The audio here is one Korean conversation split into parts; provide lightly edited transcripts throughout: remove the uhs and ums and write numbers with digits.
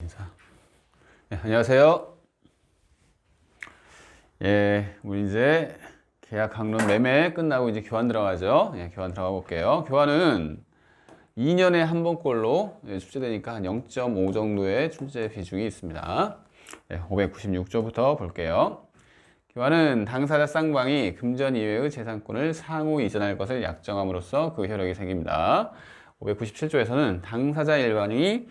인사. 안녕하세요. 우리 이제 계약 강론 매매 끝나고 이제 교환 들어가죠. 교환 들어가 볼게요. 교환은 2년에 한 번꼴로 출제되니까 한 0.5 정도의 출제 비중이 있습니다. 596조부터 볼게요. 교환은 당사자 쌍방이 금전 이외의 재산권을 상호 이전할 것을 약정함으로써 그 효력이 생깁니다. 597조에서는 당사자 일반이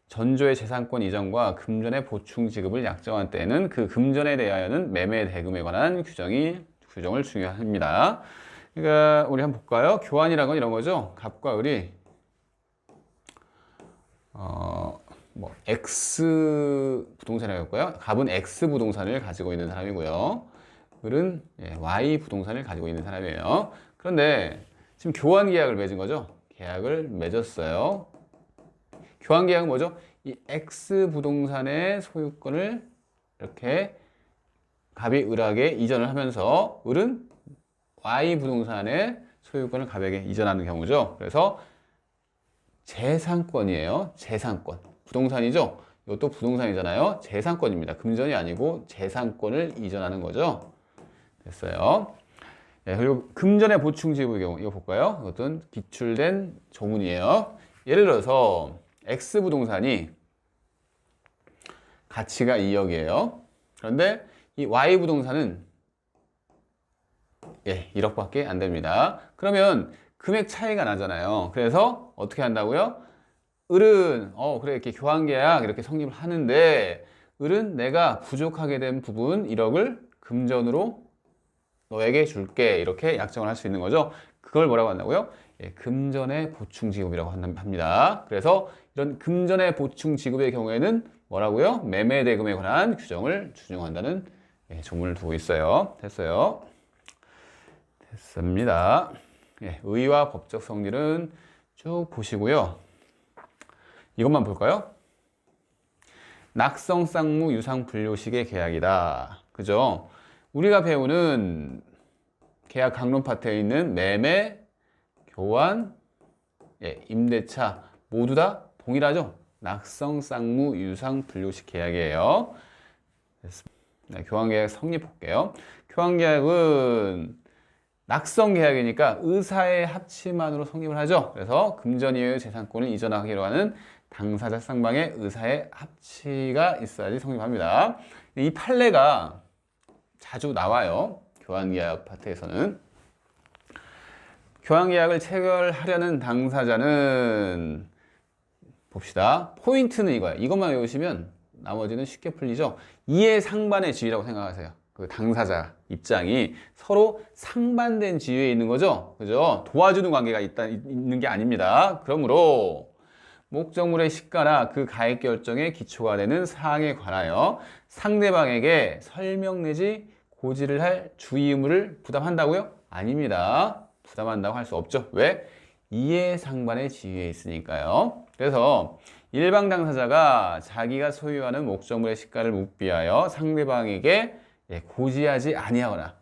전조의 재산권 이전과 금전의 보충 지급을 약정한 때에는 그 금전에 대하여는 매매 대금에 관한 규정을 중요합니다. 그러니까 우리 한번 볼까요? 교환이라는 건 이런 거죠. 갑과 을이 X 부동산이었고요. 갑은 X 부동산을 가지고 있는 사람이고요. 을은 Y 부동산을 가지고 있는 사람이에요. 그런데 지금 교환 계약을 맺은 거죠. 계약을 맺었어요. 교환 계약은 뭐죠? 이 X 부동산의 소유권을 이렇게 갑이 을에게 이전을 하면서 을은 Y 부동산의 소유권을 갑에게 이전하는 경우죠. 그래서 재산권이에요. 재산권. 부동산이죠? 이것도 부동산이잖아요. 재산권입니다. 금전이 아니고 재산권을 이전하는 거죠. 됐어요. 그리고 금전의 보충 지급의 경우 이거 볼까요? 이것은 기출된 조문이에요. 예를 들어서 X 부동산이 가치가 2억이에요. 그런데 이 Y 부동산은 1억밖에 안 됩니다. 그러면 금액 차이가 나잖아요. 그래서 어떻게 한다고요? 을은 그래 이렇게 교환 계약 이렇게 성립을 하는데 을은 내가 부족하게 된 부분 1억을 금전으로 너에게 줄게 이렇게 약정을 할 수 있는 거죠. 그걸 뭐라고 한다고요? 금전의 보충 지급이라고 합니다. 그래서 이런 금전의 보충 지급의 경우에는 뭐라고요? 매매 대금에 관한 규정을 준용한다는 조문을 두고 있어요. 됐어요. 됐습니다. 의의와 법적 성질은 쭉 보시고요. 이것만 볼까요? 낙성 쌍무 유상 분료식의 계약이다. 그죠? 우리가 배우는 계약 강론 파트에 있는 매매, 교환, 임대차 모두 다 동일하죠? 낙성 쌍무 유상 분료식 계약이에요. 교환 계약 성립 볼게요. 교환 계약은 낙성 계약이니까 의사의 합치만으로 성립을 하죠. 그래서 금전 이외의 재산권을 이전하기로 하는 당사자 쌍방의 의사의 합치가 있어야지 성립합니다. 이 판례가 자주 나와요. 교환계약 파트에서는. 교환계약을 체결하려는 당사자는 봅시다. 포인트는 이거예요. 이것만 외우시면 나머지는 쉽게 풀리죠. 이해 상반의 지위라고 생각하세요. 그 당사자 입장이 서로 상반된 지위에 있는 거죠. 그죠? 도와주는 관계가 있는 게 아닙니다. 그러므로 목적물의 시가나 그 가액 결정의 기초가 되는 사항에 관하여 상대방에게 설명 내지 고지를 할 주의 의무를 부담한다고요? 아닙니다. 부담한다고 할 수 없죠. 왜? 이해상반의 지위에 있으니까요. 그래서 일방 당사자가 자기가 소유하는 목적물의 시가를 묵비하여 상대방에게 고지하지 아니하거나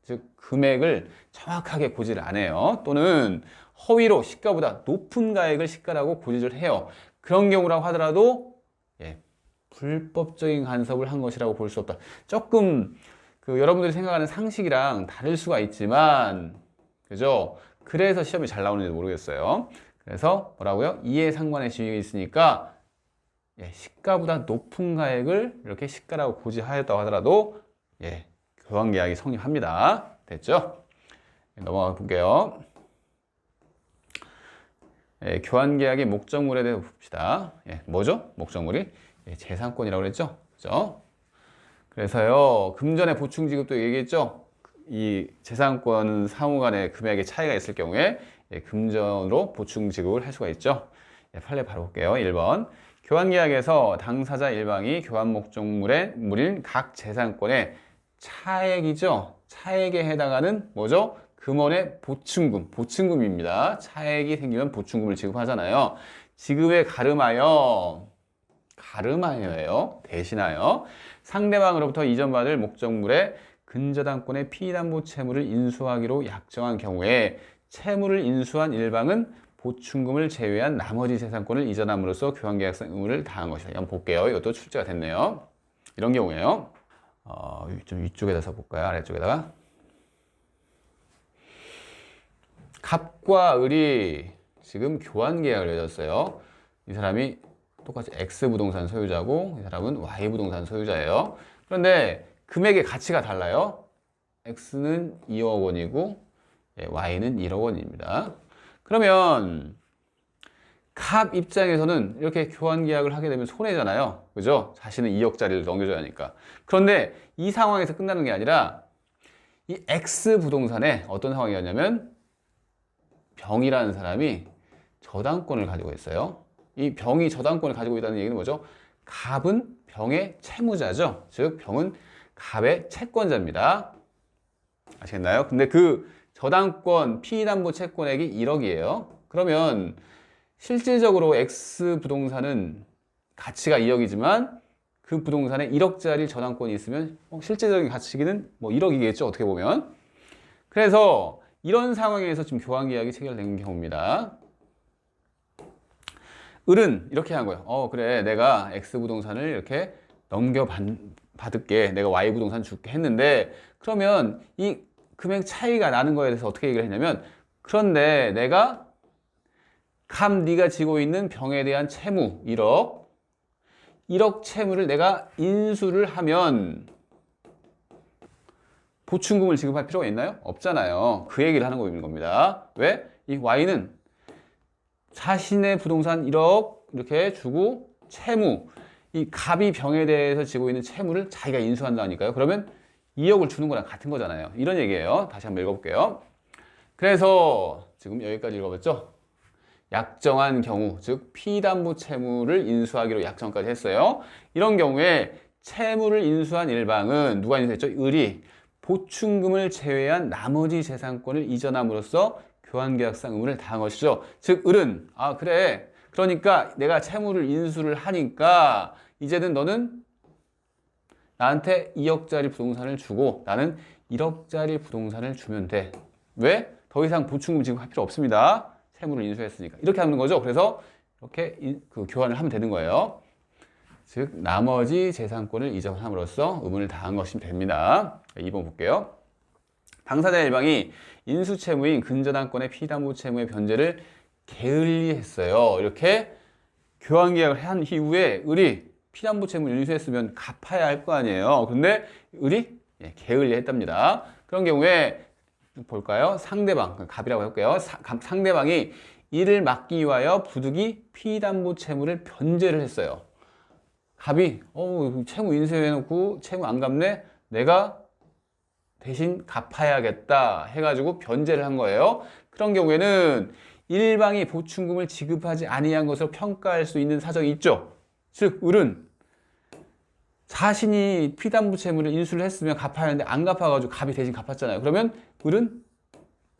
즉 금액을 정확하게 고지를 안 해요. 또는 허위로 시가보다 높은 가액을 시가라고 고지를 해요. 그런 경우라고 하더라도 불법적인 간섭을 한 것이라고 볼 수 없다. 조금 여러분들이 생각하는 상식이랑 다를 수가 있지만 그죠? 그래서 시험이 잘 나오는지도 모르겠어요. 그래서 뭐라고요? 이해상반의 지위가 있으니까 시가보다 높은 가액을 이렇게 시가라고 고지하였다고 하더라도 교환계약이 성립합니다. 됐죠? 넘어가 볼게요. 교환계약의 목적물에 대해 봅시다. 뭐죠? 목적물이? 재산권이라고 그랬죠? 그죠? 그래서요, 금전의 보충 지급도 얘기했죠? 이 재산권 상호 간의 금액의 차이가 있을 경우에 금전으로 보충 지급을 할 수가 있죠? 판례 바로 볼게요. 1번. 교환계약에서 당사자 일방이 교환 목적물인 각 재산권의 차액이죠? 차액에 해당하는 뭐죠? 금원의 보충금입니다. 차액이 생기면 보충금을 지급하잖아요. 지급에 가름하여예요. 대신하여 상대방으로부터 이전받을 목적물의 근저당권의 피담보 채무를 인수하기로 약정한 경우에 채무를 인수한 일방은 보충금을 제외한 나머지 재산권을 이전함으로써 교환계약상 의무를 다한 것이다. 한번 볼게요. 이것도 출제가 됐네요. 이런 경우에요. 좀 위쪽에다 써볼까요? 아래쪽에다가. 갑과 을이 지금 교환계약을 맺었어요. 이 사람이 똑같이 X 부동산 소유자고 이 사람은 Y 부동산 소유자예요. 그런데 금액의 가치가 달라요. X는 2억 원이고 Y는 1억 원입니다. 그러면 갑 입장에서는 이렇게 교환 계약을 하게 되면 손해잖아요. 그죠? 자신은 2억짜리를 넘겨줘야 하니까. 그런데 이 상황에서 끝나는 게 아니라 이 X 부동산에 어떤 상황이었냐면 병이라는 사람이 저당권을 가지고 있어요. 이 병이 저당권을 가지고 있다는 얘기는 뭐죠? 갑은 병의 채무자죠. 즉 병은 갑의 채권자입니다. 아시겠나요? 근데 그 저당권 피담보 채권액이 1억이에요. 그러면 실질적으로 X 부동산은 가치가 2억이지만 그 부동산에 1억짜리 저당권이 있으면 실질적인 가치는 뭐 1억이겠죠. 어떻게 보면. 그래서 이런 상황에서 지금 교환계약이 체결된 경우입니다. 을은 이렇게 한 거예요. 그래 내가 X 부동산을 이렇게 넘겨받을게. 내가 Y 부동산 줄게 했는데 그러면 이 금액 차이가 나는 거에 대해서 어떻게 얘기를 했냐면 그런데 내가 네가 지고 있는 병에 대한 채무 1억 채무를 내가 인수를 하면 보충금을 지급할 필요가 있나요? 없잖아요. 그 얘기를 하는 겁니다. 왜? 이 Y는 자신의 부동산 1억 이렇게 주고 채무 이 갑이 병에 대해서 지고 있는 채무를 자기가 인수한다니까요. 그러면 2억을 주는 거랑 같은 거잖아요. 이런 얘기예요. 다시 한번 읽어볼게요. 그래서 지금 여기까지 읽어봤죠? 약정한 경우, 즉 피담보 채무를 인수하기로 약정까지 했어요. 이런 경우에 채무를 인수한 일방은 누가 인수했죠? 을이 보충금을 제외한 나머지 재산권을 이전함으로써 교환계약상 의무를 다한 것이죠. 즉 을은 그래 그러니까 내가 채무를 인수를 하니까 이제는 너는 나한테 2억짜리 부동산을 주고 나는 1억짜리 부동산을 주면 돼. 왜? 더 이상 보충금 지급할 필요 없습니다. 채무를 인수했으니까. 이렇게 하는 거죠. 그래서 이렇게 교환을 하면 되는 거예요. 즉 나머지 재산권을 이전함으로써 의무를 다한 것이 됩니다. 2번 볼게요. 당사자 일방이 인수채무인 근저당권의 피담보 채무의 변제를 게을리했어요. 이렇게 교환계약을 한 이후에 을이 피담보 채무를 인수했으면 갚아야 할 거 아니에요. 근데 을이 게을리했답니다. 그런 경우에 볼까요? 상대방, 갑이라고 해볼게요. 상대방이 이를 막기 위하여 부득이 피담보 채무를 변제를 했어요. 갑이 채무 인수해놓고 채무 안 갚네? 내가 대신 갚아야겠다 해가지고 변제를 한 거예요. 그런 경우에는 일방이 보충금을 지급하지 아니한 것으로 평가할 수 있는 사정이 있죠. 즉 을은 자신이 피담보 채무를 인수를 했으면 갚아야 하는데 안 갚아가지고 갑이 대신 갚았잖아요. 그러면 을은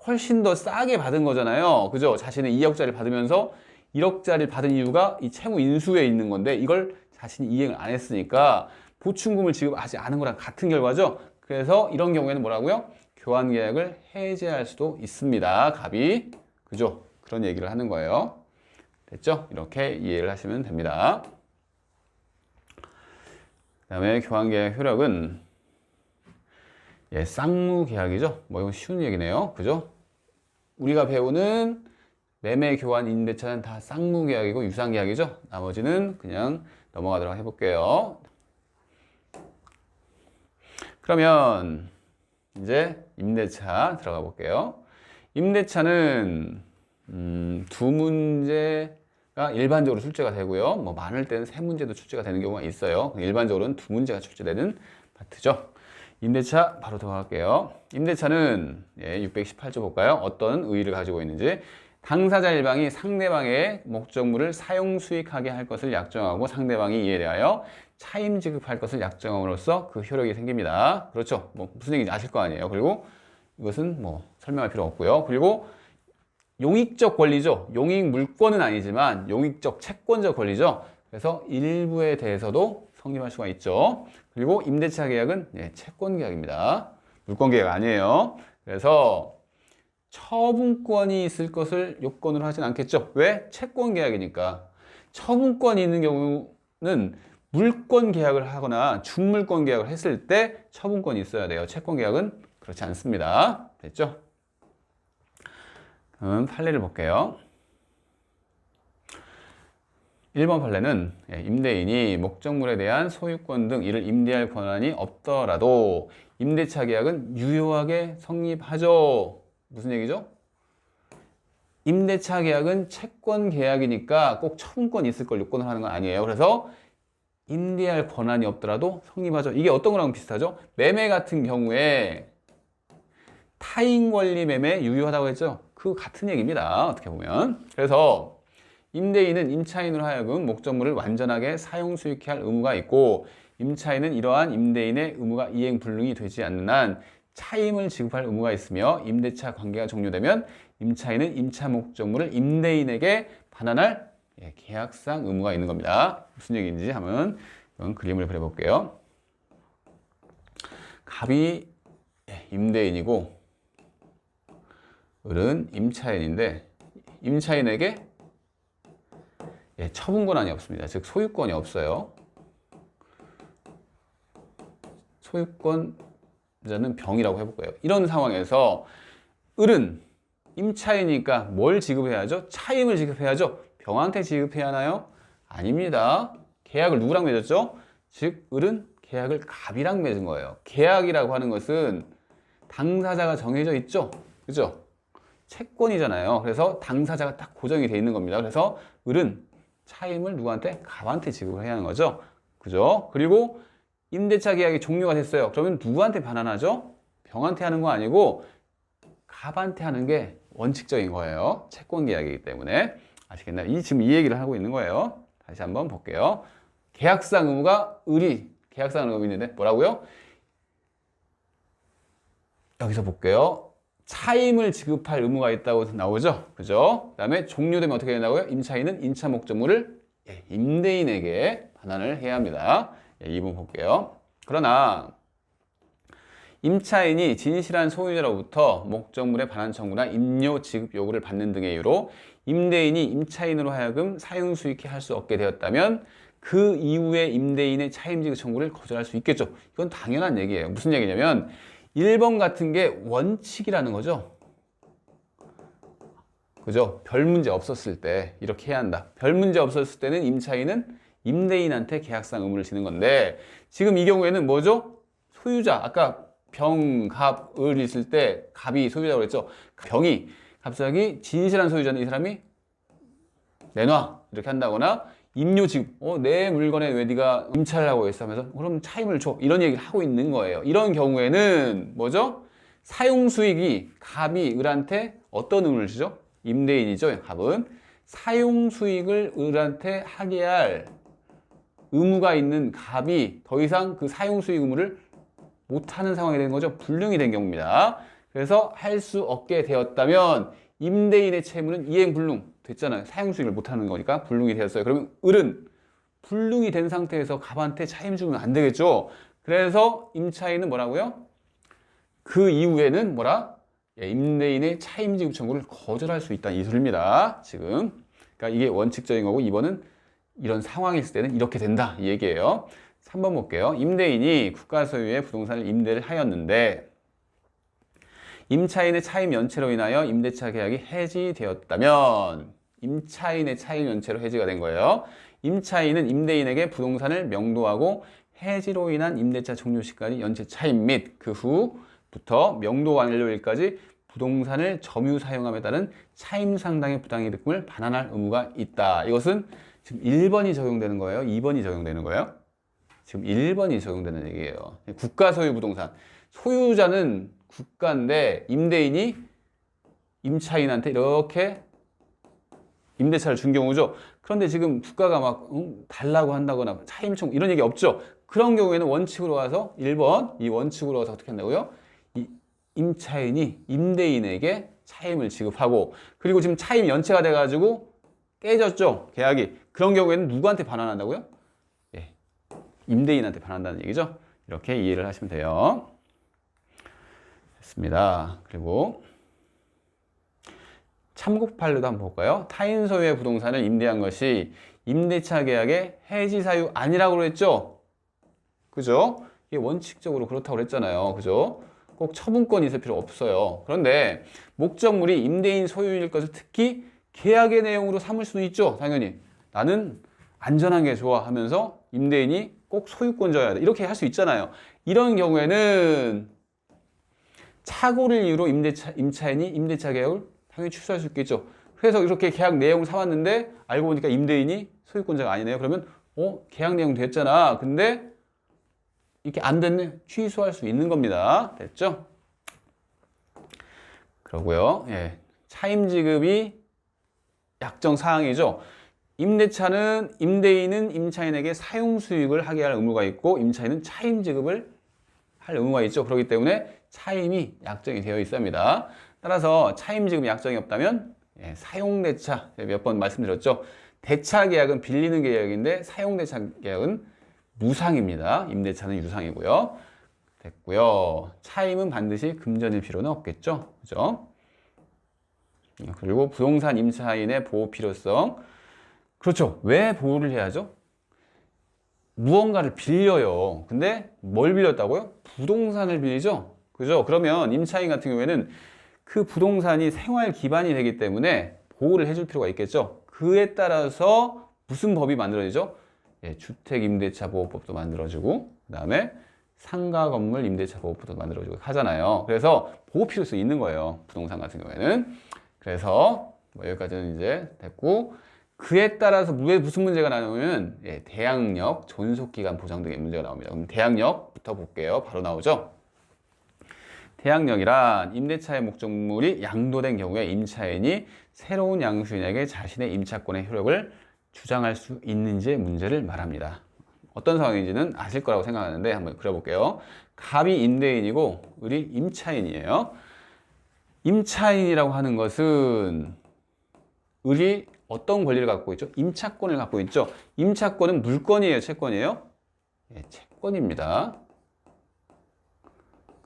훨씬 더 싸게 받은 거잖아요. 그죠? 자신은 2억짜리 받으면서 1억짜리 받은 이유가 이 채무 인수에 있는 건데 이걸 자신이 이행을 안 했으니까 보충금을 지급하지 않은 거랑 같은 결과죠. 그래서 이런 경우에는 뭐라고요? 교환계약을 해지할 수도 있습니다. 갑이. 그죠? 그런 얘기를 하는 거예요. 됐죠? 이렇게 이해를 하시면 됩니다. 그 다음에 교환계약 효력은 쌍무계약이죠. 뭐 이건 쉬운 얘기네요. 그죠? 우리가 배우는 매매, 교환, 임대차는 다 쌍무계약이고 유상계약이죠. 나머지는 그냥 넘어가도록 해볼게요. 그러면 이제 임대차 들어가 볼게요. 임대차는 두 문제가 일반적으로 출제가 되고요. 뭐 많을 때는 세 문제도 출제가 되는 경우가 있어요. 일반적으로는 두 문제가 출제되는 파트죠. 임대차 바로 들어갈게요. 임대차는 618조 볼까요? 어떤 의의를 가지고 있는지. 당사자 일방이 상대방의 목적물을 사용 수익하게 할 것을 약정하고 상대방이 이에 대하여 차임 지급할 것을 약정함으로써 그 효력이 생깁니다. 그렇죠? 뭐 무슨 얘기인지 아실 거 아니에요. 그리고 이것은 뭐 설명할 필요 없고요. 그리고 용익적 권리죠. 용익 물권은 아니지만 용익적 채권적 권리죠. 그래서 일부에 대해서도 성립할 수가 있죠. 그리고 임대차 계약은 채권 계약입니다. 물권 계약 아니에요. 그래서 처분권이 있을 것을 요건으로 하진 않겠죠. 왜? 채권 계약이니까. 처분권이 있는 경우는 물권 계약을 하거나 중물권 계약을 했을 때 처분권이 있어야 돼요. 채권 계약은 그렇지 않습니다. 됐죠? 그럼 판례를 볼게요. 1번 판례는 임대인이 목적물에 대한 소유권 등 이를 임대할 권한이 없더라도 임대차 계약은 유효하게 성립하죠. 무슨 얘기죠? 임대차 계약은 채권 계약이니까 꼭 처분권이 있을 걸 요건을 하는 건 아니에요. 그래서 임대할 권한이 없더라도 성립하죠. 이게 어떤 거랑 비슷하죠? 매매 같은 경우에 타인 권리 매매 유효하다고 했죠? 그 같은 얘기입니다. 어떻게 보면. 그래서 임대인은 임차인으로 하여금 목적물을 완전하게 사용 수익해야 할 의무가 있고 임차인은 이러한 임대인의 의무가 이행 불능이 되지 않는 한 차임을 지급할 의무가 있으며 임대차 관계가 종료되면 임차인은 임차 목적물을 임대인에게 반환할 계약상 의무가 있는 겁니다. 무슨 얘기인지 한번 그림을 그려볼게요. 갑이 임대인이고 을은 임차인인데 임차인에게 처분 권한이 없습니다. 즉 소유권이 없어요. 소유권자는 병이라고 해볼 거예요. 이런 상황에서 을은 임차인이니까 뭘 지급해야죠? 차임을 지급해야죠. 병한테 지급해야 하나요? 아닙니다. 계약을 누구랑 맺었죠? 즉 을은 계약을 갑이랑 맺은 거예요. 계약이라고 하는 것은 당사자가 정해져 있죠. 그죠? 채권이잖아요. 그래서 당사자가 딱 고정이 돼 있는 겁니다. 그래서 을은 차임을 누구한테? 갑한테 지급을 해야 하는 거죠. 그죠? 그리고 임대차 계약이 종료가 됐어요. 그러면 누구한테 반환하죠? 병한테 하는 거 아니고 갑한테 하는 게 원칙적인 거예요. 채권 계약이기 때문에. 아시겠나요? 지금 이 얘기를 하고 있는 거예요. 다시 한번 볼게요. 계약상 의무가 을이 계약상 의무 있는데 뭐라고요? 여기서 볼게요. 차임을 지급할 의무가 있다고 나오죠? 그죠? 그 다음에 종료되면 어떻게 된다고요? 임차인은 임차 목적물을 임대인에게 반환을 해야 합니다. 2번 볼게요. 그러나 임차인이 진실한 소유자로부터 목적물의 반환 청구나 임료 지급 요구를 받는 등의 이유로 임대인이 임차인으로 하여금 사용 수익해 할 수 없게 되었다면 그 이후에 임대인의 차임 지급 청구를 거절할 수 있겠죠. 이건 당연한 얘기예요. 무슨 얘기냐면 1번 같은 게 원칙이라는 거죠. 그죠? 별 문제 없었을 때 이렇게 해야 한다. 별 문제 없었을 때는 임차인은 임대인한테 계약상 의무를 지는 건데 지금 이 경우에는 뭐죠? 소유자, 아까 병, 갑, 을 있을 때 갑이 소유자라고 그랬죠? 병이 갑자기 진실한 소유자는 이 사람이 내놔 이렇게 한다거나 임료 지급, 내 물건에 왜 네가 임차를 하고 있어 하면서 그럼 차임을 줘 이런 얘기를 하고 있는 거예요. 이런 경우에는 뭐죠? 사용 수익이 갑이 을한테 어떤 의무를 주죠? 임대인이죠. 갑은 사용 수익을 을한테 하게 할 의무가 있는 갑이 더 이상 그 사용 수익 의무를 못하는 상황이 되는 거죠. 불능이 된 경우입니다. 그래서 할 수 없게 되었다면 임대인의 채무는 이행 불능 됐잖아요. 사용 수익을 못하는 거니까 불능이 되었어요. 그러면 을은 불능이 된 상태에서 갑한테 차임 주면 안 되겠죠. 그래서 임차인은 뭐라고요? 그 이후에는 뭐라? 임대인의 차임 지급 청구를 거절할 수 있다는 이 소리입니다. 지금 그러니까 이게 원칙적인 거고 2번은 이런 상황이 있을 때는 이렇게 된다 이 얘기예요. 3번 볼게요. 임대인이 국가 소유의 부동산을 임대를 하였는데 임차인의 차임 연체로 인하여 임대차 계약이 해지되었다면 임차인의 차임 연체로 해지가 된 거예요. 임차인은 임대인에게 부동산을 명도하고 해지로 인한 임대차 종료 시까지 연체 차임 및 그 후부터 명도 완료일까지 부동산을 점유 사용함에 따른 차임 상당의 부당이득금을 반환할 의무가 있다. 이것은 지금 1번이 적용되는 거예요? 2번이 적용되는 거예요? 지금 1번이 적용되는 얘기예요. 국가 소유 부동산. 소유자는 국가인데 임대인이 임차인한테 이렇게 임대차를 준 경우죠. 그런데 지금 국가가 막 달라고 한다거나 차임 청구 이런 얘기 없죠. 그런 경우에는 원칙으로 와서 1번 이 원칙으로 와서 어떻게 한다고요? 이 임차인이 임대인에게 차임을 지급하고 그리고 지금 차임 연체가 돼가지고 깨졌죠. 계약이. 그런 경우에는 누구한테 반환한다고요? 임대인한테 반환한다는 얘기죠. 이렇게 이해를 하시면 돼요. 됐습니다. 그리고 참고 판례도 한번 볼까요? 타인 소유의 부동산을 임대한 것이 임대차 계약의 해지 사유 아니라고 그랬죠? 그죠? 이게 원칙적으로 그렇다고 그랬잖아요. 그죠? 꼭 처분권이 있을 필요 없어요. 그런데 목적물이 임대인 소유일 것을 특히 계약의 내용으로 삼을 수도 있죠. 당연히. 나는 안전한 게 좋아 하면서 임대인이 꼭 소유권자여야 돼. 이렇게 할 수 있잖아요. 이런 경우에는 착오를 이유로 임차인이 임대차 계약을 당연히 취소할 수 있겠죠. 그래서 이렇게 계약 내용 삼았는데 알고 보니까 임대인이 소유권자가 아니네요. 그러면 계약 내용 됐잖아. 근데 이렇게 안 됐네. 취소할 수 있는 겁니다. 됐죠? 그러고요. 예. 차임 지급이 약정 사항이죠. 임대차는 임대인은 임차인에게 사용 수익을 하게 할 의무가 있고 임차인은 차임 지급을 할 의무가 있죠. 그렇기 때문에 차임이 약정이 되어 있습니다. 따라서 차임 지급 약정이 없다면 사용대차 몇 번 말씀드렸죠. 대차 계약은 빌리는 계약인데 사용대차 계약은 무상입니다. 임대차는 유상이고요. 됐고요. 차임은 반드시 금전일 필요는 없겠죠. 그죠? 그리고 부동산 임차인의 보호 필요성. 그렇죠. 왜 보호를 해야죠? 무언가를 빌려요. 근데 뭘 빌렸다고요? 부동산을 빌리죠. 그죠? 그러면 임차인 같은 경우에는 그 부동산이 생활 기반이 되기 때문에 보호를 해줄 필요가 있겠죠. 그에 따라서 무슨 법이 만들어지죠? 주택임대차보호법도 만들어지고 그 다음에 상가건물 임대차보호법도 만들어지고 하잖아요. 그래서 보호 필요성이 있는 거예요. 부동산 같은 경우에는. 그래서 여기까지는 이제 됐고 그에 따라서 무슨 문제가 나오냐면 대항력, 존속기간 보장 등의 문제가 나옵니다. 그럼 대항력부터 볼게요. 바로 나오죠. 대항력이란 임대차의 목적물이 양도된 경우에 임차인이 새로운 양수인에게 자신의 임차권의 효력을 주장할 수 있는지의 문제를 말합니다. 어떤 상황인지는 아실 거라고 생각하는데 한번 그려볼게요. 갑이 임대인이고 을이 임차인이에요. 임차인이라고 하는 것은 을이 어떤 권리를 갖고 있죠? 임차권을 갖고 있죠. 임차권은 물권이에요, 채권이에요? 채권입니다.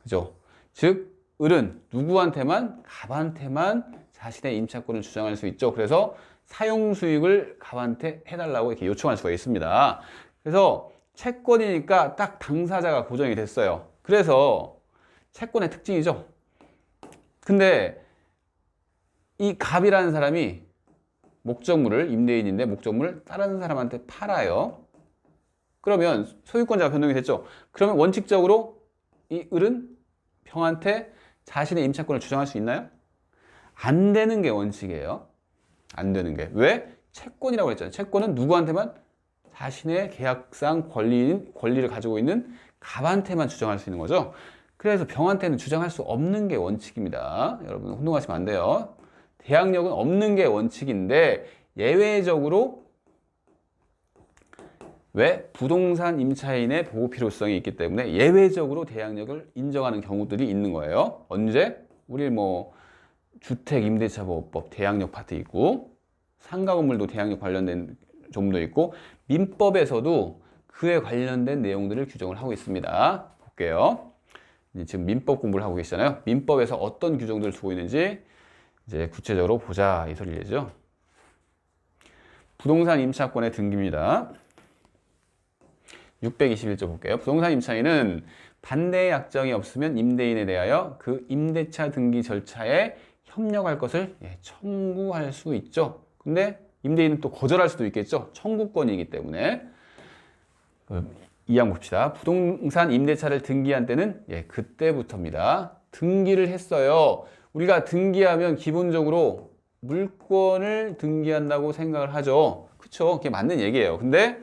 그죠? 즉 을은 누구한테만? 갑한테만 자신의 임차권을 주장할 수 있죠. 그래서 사용 수익을 갑한테 해달라고 이렇게 요청할 수가 있습니다. 그래서 채권이니까 딱 당사자가 고정이 됐어요. 그래서 채권의 특징이죠. 근데 이 갑이라는 사람이 목적물을 임대인인데 목적물을 다른 사람한테 팔아요. 그러면 소유권자가 변동이 됐죠. 그러면 원칙적으로 이 을은 병한테 자신의 임차권을 주장할 수 있나요? 안 되는 게 원칙이에요. 안 되는 게. 왜? 채권이라고 했잖아요. 채권은 누구한테만? 자신의 계약상 권리를 가지고 있는 갑한테만 주장할 수 있는 거죠. 그래서 병한테는 주장할 수 없는 게 원칙입니다. 여러분 혼동하시면 안 돼요. 대항력은 없는 게 원칙인데 예외적으로 왜? 부동산 임차인의 보호 필요성이 있기 때문에 예외적으로 대항력을 인정하는 경우들이 있는 거예요. 언제? 우리 주택임대차보호법 대항력 파트 있고 상가 건물도 대항력 관련된 조문도 있고 민법에서도 그에 관련된 내용들을 규정을 하고 있습니다. 볼게요. 지금 민법 공부를 하고 계시잖아요. 민법에서 어떤 규정들을 두고 있는지 이제 구체적으로 보자 이 소리죠. 부동산 임차권의 등기입니다. 621조 볼게요. 부동산 임차인은 반대 약정이 없으면 임대인에 대하여 그 임대차 등기 절차에 협력할 것을 청구할 수 있죠. 근데 임대인은 또 거절할 수도 있겠죠. 청구권이기 때문에. 이항 봅시다. 부동산 임대차를 등기한 때는 그때부터입니다. 등기를 했어요. 우리가 등기하면 기본적으로 물권을 등기한다고 생각을 하죠. 그쵸? 그게 맞는 얘기예요. 근데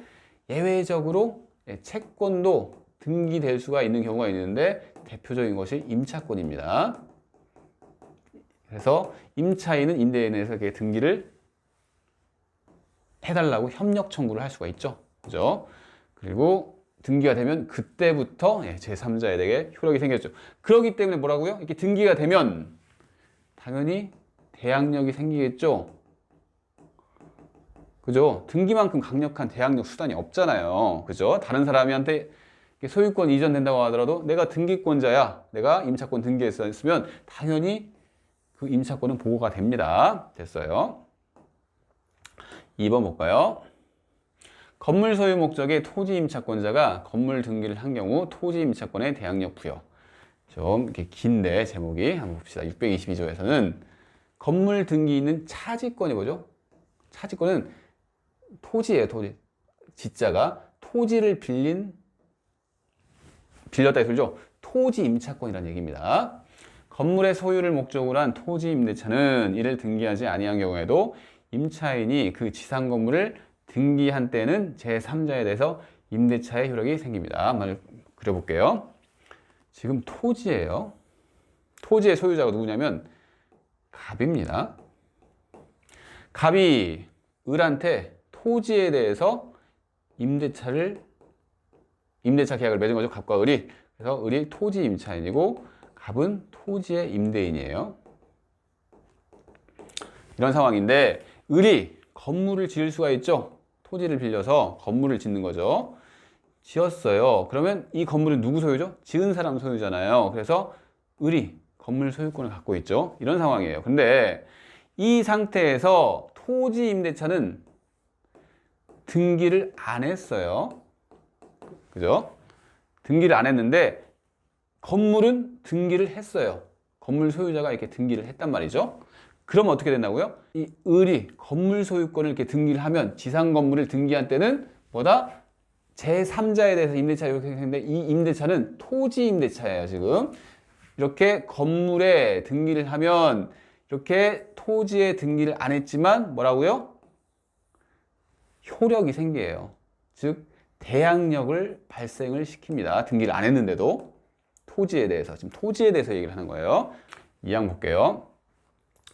예외적으로 채권도 등기될 수가 있는 경우가 있는데 대표적인 것이 임차권입니다. 그래서 임차인은 임대인에서 등기를 해달라고 협력 청구를 할 수가 있죠. 그죠? 그리고 등기가 되면 그때부터 제3자에게 효력이 생겼죠. 그렇기 때문에 뭐라고요? 이렇게 등기가 되면 당연히 대항력이 생기겠죠. 그죠? 등기만큼 강력한 대항력 수단이 없잖아요. 그죠? 다른 사람한테 소유권 이전된다고 하더라도 내가 등기권자야. 내가 임차권 등기했으면 당연히 그 임차권은 보고가 됩니다. 됐어요. 2번 볼까요? 건물 소유 목적의 토지 임차권자가 건물 등기를 한 경우 토지 임차권의 대항력 부여. 좀 이렇게 긴데 제목이 한번 봅시다. 622조에서는 건물 등기 있는 차지권이 뭐죠? 차지권은 토지예요, 토지. 지자가 토지를 빌렸다 이 소리죠. 토지 임차권이라는 얘기입니다. 건물의 소유를 목적으로 한 토지 임대차는 이를 등기하지 아니한 경우에도 임차인이 그 지상 건물을 등기한 때는 제3자에 대해서 임대차의 효력이 생깁니다. 한번 그려볼게요. 지금 토지예요. 토지의 소유자가 누구냐면 갑입니다. 갑이 을한테 토지에 대해서 임대차 계약을 맺은 거죠. 갑과 을이. 그래서 을이 토지 임차인이고 갑은 토지의 임대인이에요. 이런 상황인데 을이 건물을 지을 수가 있죠. 토지를 빌려서 건물을 짓는 거죠. 지었어요. 그러면 이 건물은 누구 소유죠? 지은 사람 소유잖아요. 그래서 을이 건물 소유권을 갖고 있죠. 이런 상황이에요. 근데 이 상태에서 토지 임대차는 등기를 안 했어요. 그죠? 등기를 안 했는데 건물은 등기를 했어요. 건물 소유자가 이렇게 등기를 했단 말이죠. 그러면 어떻게 된다고요? 이 을이 건물 소유권을 이렇게 등기를 하면 지상 건물을 등기한 때는 뭐다? 제3자에 대해서 임대차 이렇게 생겼는데 이 임대차는 토지 임대차예요, 지금. 이렇게 건물에 등기를 하면 이렇게 토지에 등기를 안 했지만 뭐라고요? 효력이 생겨요. 즉 대항력을 발생을 시킵니다. 등기를 안 했는데도 토지에 대해서 지금 토지에 대해서 얘기를 하는 거예요. 2항 볼게요.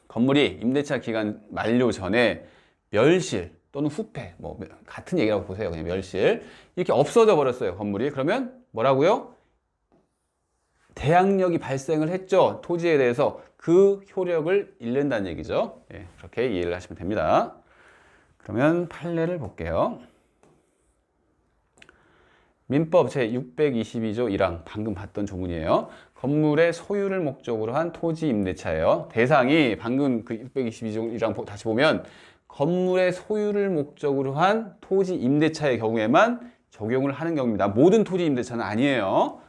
건물이 임대차 기간 만료 전에 멸실 또는 후패 뭐 같은 얘기라고 보세요. 그냥 멸실 이렇게 없어져 버렸어요. 건물이. 그러면 뭐라고요? 대항력이 발생을 했죠. 토지에 대해서 그 효력을 잃는다는 얘기죠. 예, 그렇게 이해를 하시면 됩니다. 그러면 판례를 볼게요. 민법 제622조 1항 방금 봤던 조문이에요. 건물의 소유를 목적으로 한 토지 임대차예요. 대상이 방금 그 622조 1항 다시 보면 건물의 소유를 목적으로 한 토지 임대차의 경우에만 적용을 하는 경우입니다. 모든 토지 임대차는 아니에요.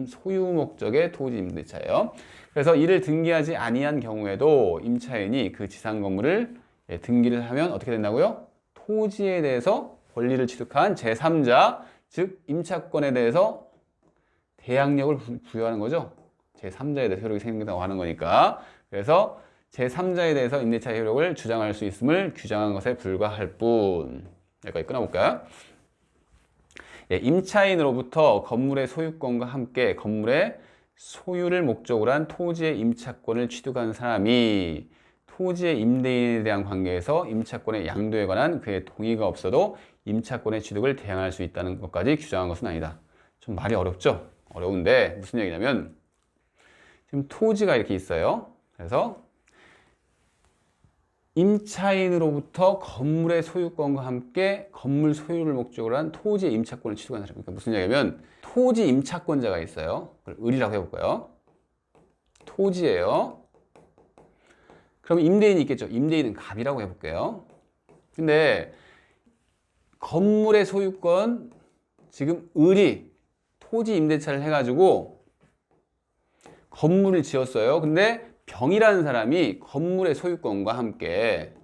소유 목적의 토지 임대차예요. 그래서 이를 등기하지 아니한 경우에도 임차인이 그 지상 건물을 등기를 하면 어떻게 된다고요? 토지에 대해서 권리를 취득한 제3자, 즉 임차권에 대해서 대항력을 부여하는 거죠. 제3자에 대해서 효력이 생긴다고 하는 거니까. 그래서 제3자에 대해서 임대차의 효력을 주장할 수 있음을 규정한 것에 불과할 뿐. 여기까지 끊어볼까요? 예, 임차인으로부터 건물의 소유권과 함께 건물의 소유를 목적으로 한 토지의 임차권을 취득한 사람이 토지의 임대인에 대한 관계에서 임차권의 양도에 관한 그의 동의가 없어도 임차권의 취득을 대항할 수 있다는 것까지 규정한 것은 아니다. 좀 말이 어렵죠? 어려운데 무슨 얘기냐면 지금 토지가 이렇게 있어요. 그래서 임차인으로부터 건물의 소유권과 함께 건물 소유를 목적으로 한 토지의 임차권을 취득하는 사람. 그러니까 무슨 얘기냐면 토지 임차권자가 있어요. 그걸 을이라고 해볼까요? 토지예요. 그럼 임대인이 있겠죠. 임대인은 갑이라고 해볼게요. 근데 건물의 소유권 지금 을이 토지 임대차를 해가지고 건물을 지었어요. 근데 병이라는 사람이 건물의 소유권과 함께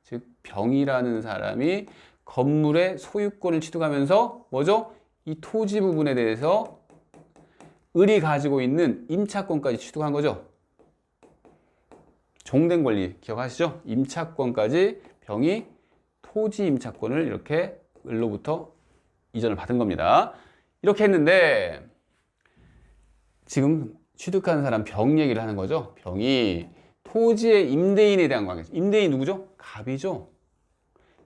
즉 병이라는 사람이 건물의 소유권을 취득하면서 뭐죠? 이 토지 부분에 대해서 을이 가지고 있는 임차권까지 취득한 거죠. 종된 권리 기억하시죠? 임차권까지 병이 토지 임차권을 이렇게 을로부터 이전을 받은 겁니다. 이렇게 했는데 지금 취득한 사람 병 얘기를 하는 거죠. 병이 토지의 임대인에 대한 관계. 임대인 누구죠? 갑이죠.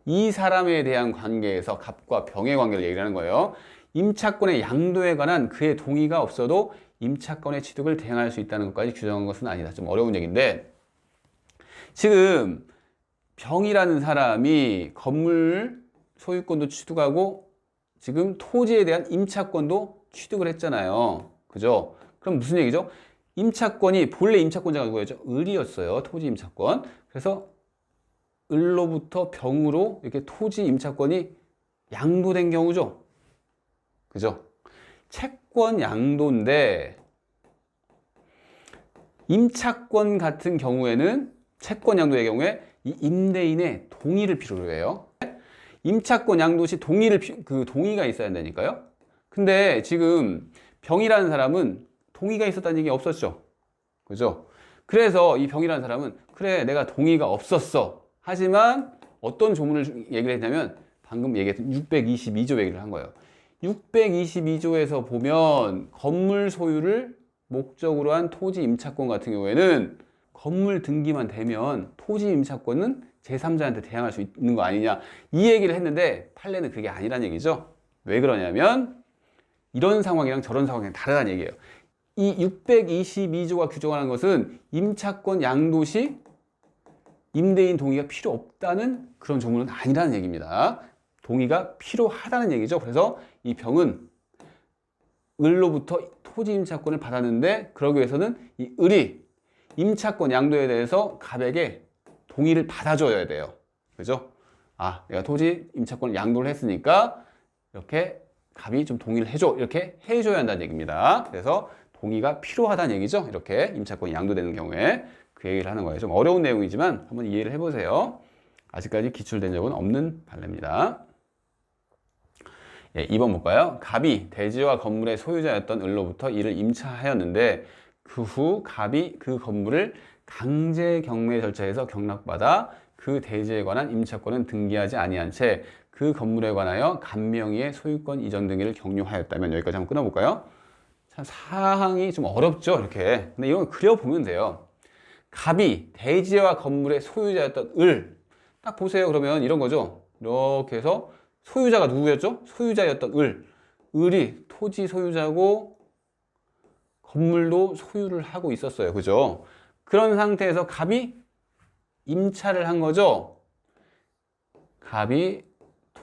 이 사람에 대한 관계에서 갑과 병의 관계를 얘기하는 거예요. 임차권의 양도에 관한 그의 동의가 없어도 임차권의 취득을 대행할 수 있다는 것까지 규정한 것은 아니다. 좀 어려운 얘기인데 지금 병이라는 사람이 건물 소유권도 취득하고 지금 토지에 대한 임차권도 취득을 했잖아요. 그죠? 그럼 무슨 얘기죠? 임차권이 본래 임차권자가 누구였죠? 을이었어요. 토지 임차권. 그래서 을로부터 병으로 이렇게 토지 임차권이 양도된 경우죠. 그죠? 채권 양도인데 임차권 같은 경우에는 채권 양도의 경우에 이 임대인의 동의를 필요로 해요. 임차권 양도 시 동의가 있어야 한다니까요. 근데 지금 병이라는 사람은 동의가 있었다는 얘기 없었죠. 그죠? 그래서 이 병이라는 사람은 그래 내가 동의가 없었어. 하지만 어떤 조문을 얘기를 했냐면 방금 얘기했던 622조 얘기를 한 거예요. 622조에서 보면 건물 소유를 목적으로 한 토지 임차권 같은 경우에는 건물 등기만 되면 토지 임차권은 제3자한테 대항할 수 있는 거 아니냐 이 얘기를 했는데 판례는 그게 아니란 얘기죠. 왜 그러냐면 이런 상황이랑 저런 상황이랑 다르다는 얘기예요. 이 622조가 규정하는 것은 임차권 양도 시 임대인 동의가 필요 없다는 그런 조문은 아니라는 얘기입니다. 동의가 필요하다는 얘기죠. 그래서 이 병은 을로부터 토지 임차권을 받았는데 그러기 위해서는 이 을이 임차권 양도에 대해서 갑에게 동의를 받아줘야 돼요. 그죠? 아, 내가 토지 임차권을 양도를 했으니까 이렇게 갑이 좀 동의를 해줘. 이렇게 해줘야 한다는 얘기입니다. 그래서 동의가 필요하다는 얘기죠. 이렇게 임차권이 양도되는 경우에 그 얘기를 하는 거예요. 좀 어려운 내용이지만 한번 이해를 해보세요. 아직까지 기출된 적은 없는 판례입니다. 예, 2번 볼까요? 갑이 대지와 건물의 소유자였던 을로부터 이를 임차하였는데 그 후 갑이 그 건물을 강제 경매 절차에서 경락받아 그 대지에 관한 임차권은 등기하지 아니한 채 그 건물에 관하여 갑 명의의 소유권 이전 등기를 격려하였다면 여기까지 한번 끊어볼까요? 참 사항이 좀 어렵죠 이렇게. 근데 이런 거 그려보면 돼요. 갑이 대지와 건물의 소유자였던 을 딱 보세요. 그러면 이런 거죠. 이렇게 해서 소유자가 누구였죠? 소유자였던 을이 토지 소유자고 건물도 소유를 하고 있었어요. 그죠? 그런 상태에서 갑이 임차를 한 거죠. 갑이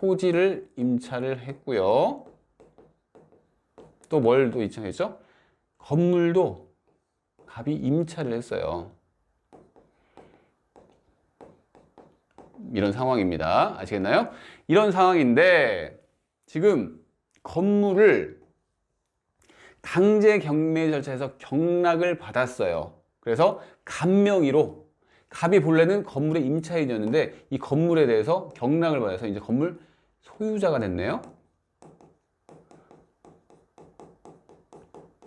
토지를 임차를 했고요. 또 뭘 또 임차했죠? 건물도 갑이 임차를 했어요. 이런 상황입니다. 아시겠나요? 이런 상황인데 지금 건물을 강제 경매 절차에서 경락을 받았어요. 그래서 갑 명의로 갑이 본래는 건물의 임차인이었는데 이 건물에 대해서 경락을 받아서 이제 건물 소유자가 됐네요.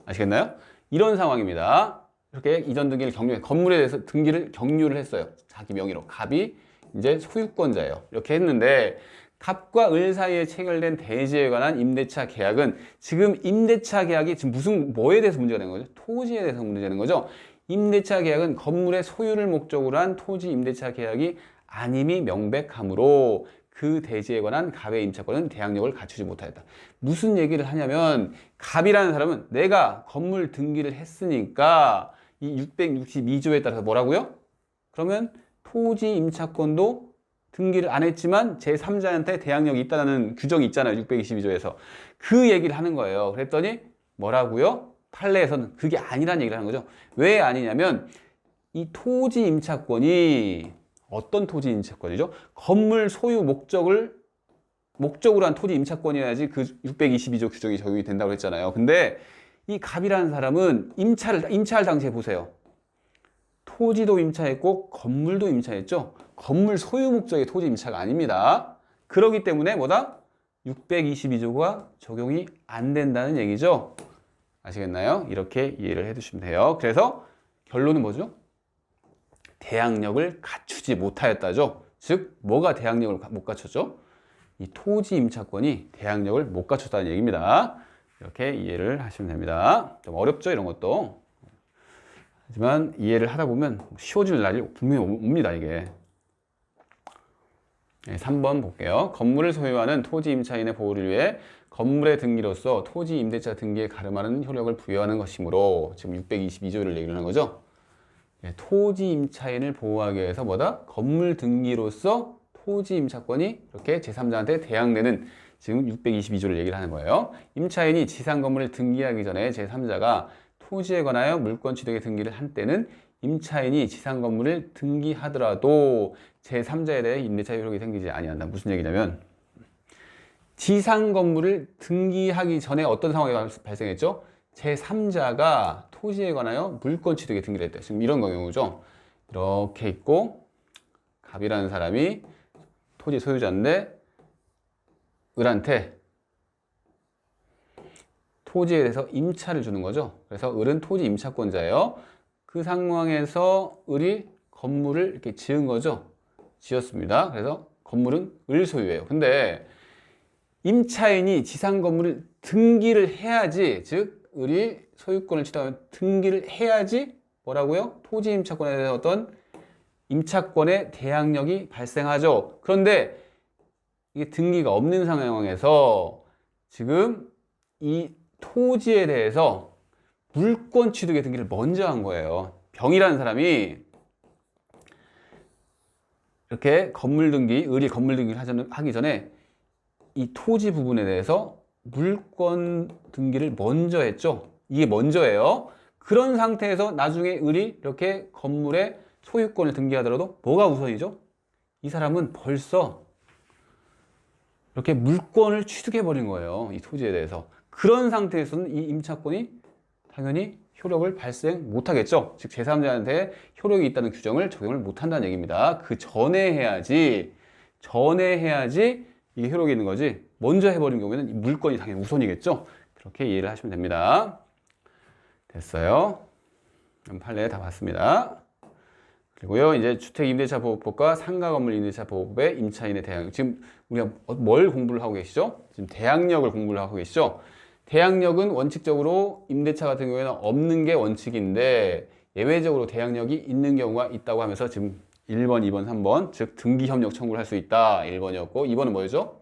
아시겠나요? 이런 상황입니다. 이렇게 이전 등기를 격려해 건물에 대해서 등기를 격려를 했어요. 자기 명의로 갑이 이제 소유권자예요. 이렇게 했는데 갑과 을 사이에 체결된 대지에 관한 임대차 계약은 지금 임대차 계약이 지금 뭐에 대해서 문제가 되는 거죠? 토지에 대해서 문제가 되는 거죠. 임대차 계약은 건물의 소유를 목적으로 한 토지 임대차 계약이 아님이 명백하므로 그 대지에 관한 갑의 임차권은 대항력을 갖추지 못하였다. 무슨 얘기를 하냐면 갑이라는 사람은 내가 건물 등기를 했으니까 이 662조에 따라서 뭐라고요? 그러면 토지 임차권도 등기를 안 했지만 제3자한테 대항력이 있다는 규정이 있잖아요. 622조에서. 그 얘기를 하는 거예요. 그랬더니 뭐라고요? 판례에서는 그게 아니라는 얘기를 하는 거죠. 왜 아니냐면 이 토지 임차권이 어떤 토지 임차권이죠? 건물 소유 목적으로 한 토지 임차권이어야지 그 622조 규정이 적용이 된다고 했잖아요. 근데 이 갑이라는 사람은 임차할 당시에 보세요. 토지도 임차했고 건물도 임차했죠. 건물 소유 목적의 토지 임차가 아닙니다. 그렇기 때문에 뭐다? 622조가 적용이 안 된다는 얘기죠. 아시겠나요? 이렇게 이해를 해두시면 돼요. 그래서 결론은 뭐죠? 대항력을 갖추지 못하였다죠. 즉 뭐가 대항력을 못 갖췄죠? 이 토지 임차권이 대항력을 못 갖췄다는 얘기입니다. 이렇게 이해를 하시면 됩니다. 좀 어렵죠 이런 것도. 하지만 이해를 하다 보면 쉬워질 날이 분명히 옵니다 이게. 3번 볼게요. 건물을 소유하는 토지 임차인의 보호를 위해 건물의 등기로서 토지 임대차 등기에 가름하는 효력을 부여하는 것이므로 지금 622조를 얘기를 하는 거죠. 토지 임차인을 보호하기 위해서 뭐다? 건물 등기로서 토지 임차권이 이렇게 제3자한테 대항되는 지금 622조를 얘기를 하는 거예요. 임차인이 지상 건물을 등기하기 전에 제3자가 토지에 관하여 물권 취득의 등기를 한 때는 임차인이 지상 건물을 등기하더라도 제3자에 대해 임대차 효력이 생기지 아니한다. 무슨 얘기냐면 지상 건물을 등기하기 전에 어떤 상황이 발생했죠? 제3자가 토지에 관하여 물권 취득의 등기를 했다. 지금 이런 경우죠. 이렇게 있고 갑이라는 사람이 토지 소유자인데 을한테 토지에 대해서 임차를 주는 거죠. 그래서 을은 토지 임차권자예요. 그 상황에서 을이 건물을 이렇게 지은 거죠. 지었습니다. 그래서 건물은 을 소유예요. 근데 임차인이 지상 건물을 등기를 해야지, 즉 을이 소유권을 취득하면 등기를 해야지 뭐라고요? 토지 임차권에 대한 어떤 임차권의 대항력이 발생하죠. 그런데 이게 등기가 없는 상황에서 지금 이 토지에 대해서 물권 취득의 등기를 먼저 한 거예요. 병이라는 사람이 이렇게 건물 등기, 을이 건물 등기를 하기 전에 이 토지 부분에 대해서 물권 등기를 먼저 했죠. 이게 먼저예요. 그런 상태에서 나중에 을이 이렇게 건물의 소유권을 등기하더라도 뭐가 우선이죠? 이 사람은 벌써 이렇게 물권을 취득해버린 거예요. 이 토지에 대해서. 그런 상태에서는 이 임차권이 당연히 효력을 발생 못하겠죠. 즉 제3자한테 효력이 있다는 규정을 적용을 못한다는 얘기입니다. 그 전에 해야지 이게 효력이 있는 거지. 먼저 해버린 경우에는 이 물권이 당연히 우선이겠죠. 그렇게 이해를 하시면 됩니다. 됐어요. 그럼 판례 다 봤습니다. 그리고요, 이제 주택임대차보호법과 상가건물임대차보호법의 임차인의 대항력. 지금 우리가 뭘 공부를 하고 계시죠? 지금 대항력을 공부를 하고 계시죠? 대항력은 원칙적으로 임대차 같은 경우에는 없는 게 원칙인데 예외적으로 대항력이 있는 경우가 있다고 하면서 지금 1번, 2번, 3번, 즉 등기협력 청구를 할 수 있다. 1번이었고 2번은 뭐였죠?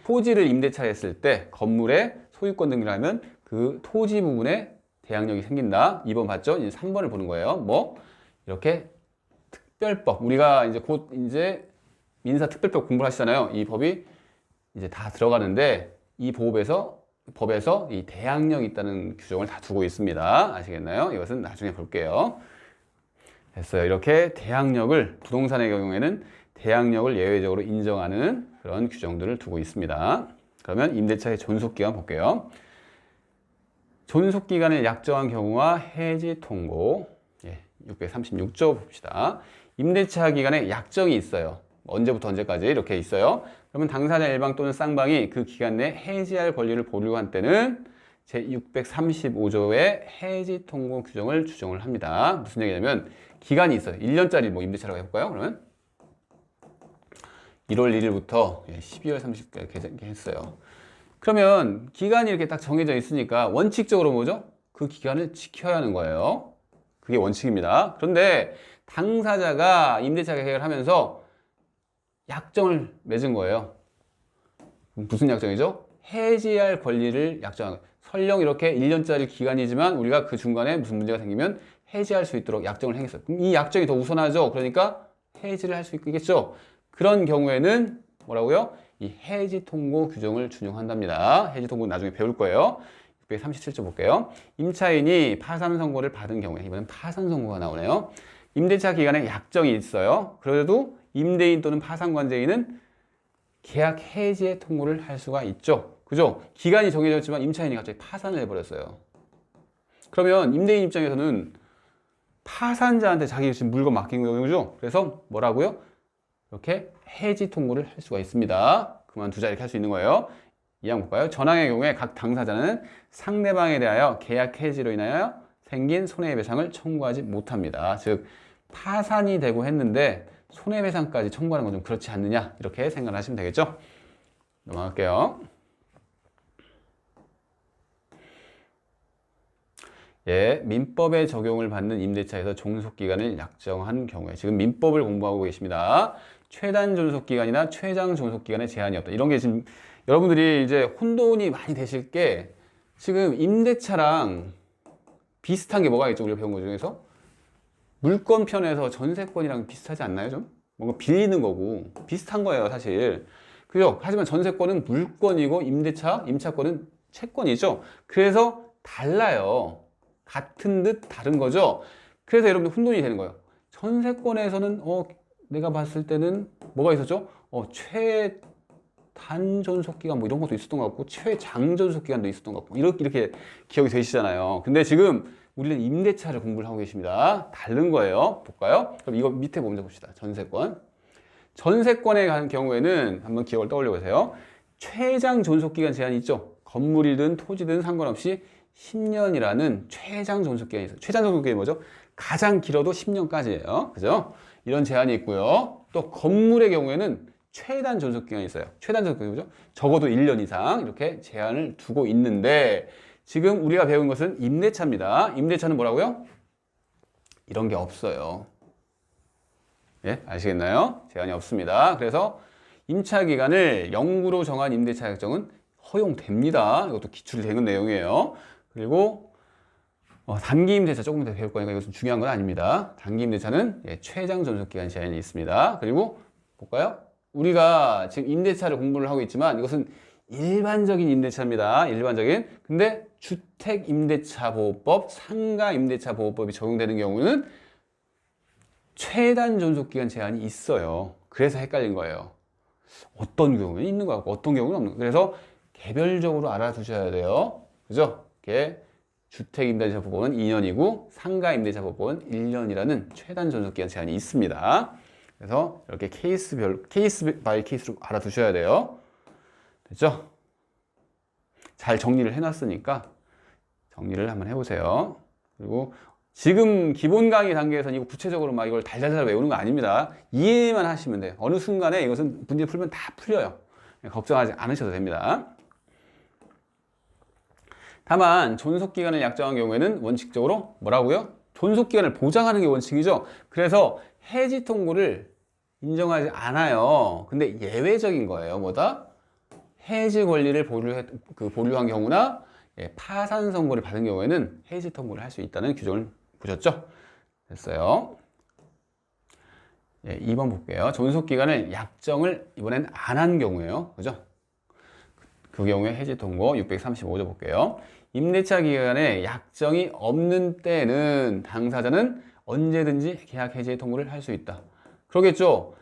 토지를 임대차했을 때 건물의 소유권 등기를 하면 그 토지 부분에 대항력이 생긴다. 2번 봤죠? 이제 3번을 보는 거예요. 뭐? 이렇게 특별법. 우리가 이제 곧 이제 민사특별법 공부를 하시잖아요. 이 법이 이제 다 들어가는데 이 법에서 이 대항력이 있다는 규정을 다 두고 있습니다. 아시겠나요? 이것은 나중에 볼게요. 됐어요. 이렇게 대항력을 부동산의 경우에는 대항력을 예외적으로 인정하는 그런 규정들을 두고 있습니다. 그러면 임대차의 존속기간 볼게요. 존속기간을 약정한 경우와 해지 통고 636조 봅시다. 임대차 기간에 약정이 있어요. 언제부터 언제까지 이렇게 있어요. 그러면 당사자 일방 또는 쌍방이 그 기간 내에 해지할 권리를 보류한 때는 제635조의 해지 통고 규정을 주정을 합니다. 무슨 얘기냐면 기간이 있어요. 1년짜리 뭐 임대차라고 해볼까요? 그러면 1월 1일부터 12월 30일까지 했어요. 그러면 기간이 이렇게 딱 정해져 있으니까 원칙적으로 뭐죠? 그 기간을 지켜야 하는 거예요. 그게 원칙입니다. 그런데 당사자가 임대차 계약을 하면서 약정을 맺은 거예요. 무슨 약정이죠? 해지할 권리를 약정한 거예요. 설령 이렇게 1년짜리 기간이지만 우리가 그 중간에 무슨 문제가 생기면 해지할 수 있도록 약정을 행했어요. 그럼 이 약정이 더 우선하죠. 그러니까 해지를 할 수 있겠죠. 그런 경우에는 뭐라고요? 이 해지 통고 규정을 준용한답니다. 해지 통고 나중에 배울 거예요. 637조 볼게요. 임차인이 파산 선고를 받은 경우에, 이번엔 파산 선고가 나오네요. 임대차 기간에 약정이 있어요. 그래도 임대인 또는 파산관제인은 계약 해지의 통고를 할 수가 있죠. 그죠? 기간이 정해졌지만 임차인이 갑자기 파산을 해버렸어요. 그러면 임대인 입장에서는 파산자한테 자기 지금 물건 맡긴 거죠. 그래서 뭐라고요? 이렇게 해지 통고를 할 수가 있습니다. 그만두자 이렇게 할 수 있는 거예요. 이항 볼까요? 전항의 경우에 각 당사자는 상대방에 대하여 계약 해지로 인하여 생긴 손해배상을 청구하지 못합니다. 즉 파산이 되고 했는데 손해배상까지 청구하는 건 좀 그렇지 않느냐 이렇게 생각을 하시면 되겠죠. 넘어갈게요. 민법의 적용을 받는 임대차에서 존속기간을 약정한 경우에 지금 민법을 공부하고 계십니다. 최단 존속기간이나 최장 존속기간에 제한이 없다. 이런 게 지금 여러분들이 이제 혼돈이 많이 되실 게 지금 임대차랑 비슷한 게 뭐가 있죠? 우리가 배운 것 중에서 물권편에서 전세권이랑 비슷하지 않나요? 좀 뭔가 빌리는 거고 비슷한 거예요 사실. 그죠? 하지만 전세권은 물권이고 임차권은 채권이죠. 그래서 달라요. 같은 듯 다른 거죠. 그래서 여러분들 혼돈이 되는 거예요. 전세권에서는 내가 봤을 때는 뭐가 있었죠? 최단 존속기간 뭐 이런 것도 있었던 것 같고 최장 존속기간도 있었던 것 같고 이렇게 기억이 되시잖아요. 근데 지금 우리는 임대차를 공부를 하고 계십니다. 다른 거예요. 볼까요? 그럼 이거 밑에 먼저 봅시다. 전세권. 전세권에 관한 경우에는 한번 기억을 떠올려 보세요. 최장 존속기간 제한이 있죠. 건물이든 토지든 상관없이 10년이라는 최장 존속기간이 있어요. 최장 존속기간이 뭐죠? 가장 길어도 10년까지예요. 그죠? 이런 제한이 있고요. 또 건물의 경우에는 최단 존속기간이 있어요. 최단 존속기간이 뭐죠? 적어도 1년 이상 이렇게 제한을 두고 있는데 지금 우리가 배운 것은 임대차입니다. 임대차는 뭐라고요? 이런 게 없어요. 예, 아시겠나요? 제한이 없습니다. 그래서 임차 기간을 영구로 정한 임대차 약정은 허용됩니다. 이것도 기출이 되는 내용이에요. 그리고 단기 임대차 조금 더 배울 거니까 이것은 중요한 건 아닙니다. 단기 임대차는 최장 존속 기간 제한이 있습니다. 그리고 볼까요? 우리가 지금 임대차를 공부를 하고 있지만 이것은 일반적인 임대차입니다. 일반적인. 근데 주택임대차보호법, 상가임대차보호법이 적용되는 경우는 최단 존속기간 제한이 있어요. 그래서 헷갈린 거예요. 어떤 경우는 있는 것 같고 어떤 경우는 없는 거예요. 그래서 개별적으로 알아두셔야 돼요. 그죠? 이렇게 주택임대차보호법은 2년이고 상가임대차보호법은 1년이라는 최단 존속기간 제한이 있습니다. 그래서 이렇게 케이스 바이 케이스로 알아두셔야 돼요. 됐죠? 잘 정리를 해놨으니까 정리를 한번 해보세요. 그리고 지금 기본 강의 단계에서는 이거 구체적으로 막 이걸 달달달 외우는 거 아닙니다. 이해만 하시면 돼요. 어느 순간에 이것은 문제 풀면 다 풀려요. 걱정하지 않으셔도 됩니다. 다만 존속기간을 약정한 경우에는 원칙적으로 뭐라고요? 존속기간을 보장하는 게 원칙이죠. 그래서 해지 통고를 인정하지 않아요. 근데 예외적인 거예요. 뭐다? 해지 권리를 보류한 경우나 파산 선고를 받은 경우에는 해지 통고를 할 수 있다는 규정을 보셨죠? 됐어요. 2번 볼게요. 존속기간을 약정을 이번엔 안 한 경우예요. 그죠? 그 경우에 해지 통고 635조 볼게요. 임대차 기간에 약정이 없는 때는 당사자는 언제든지 계약 해지 통고를 할 수 있다. 그러겠죠?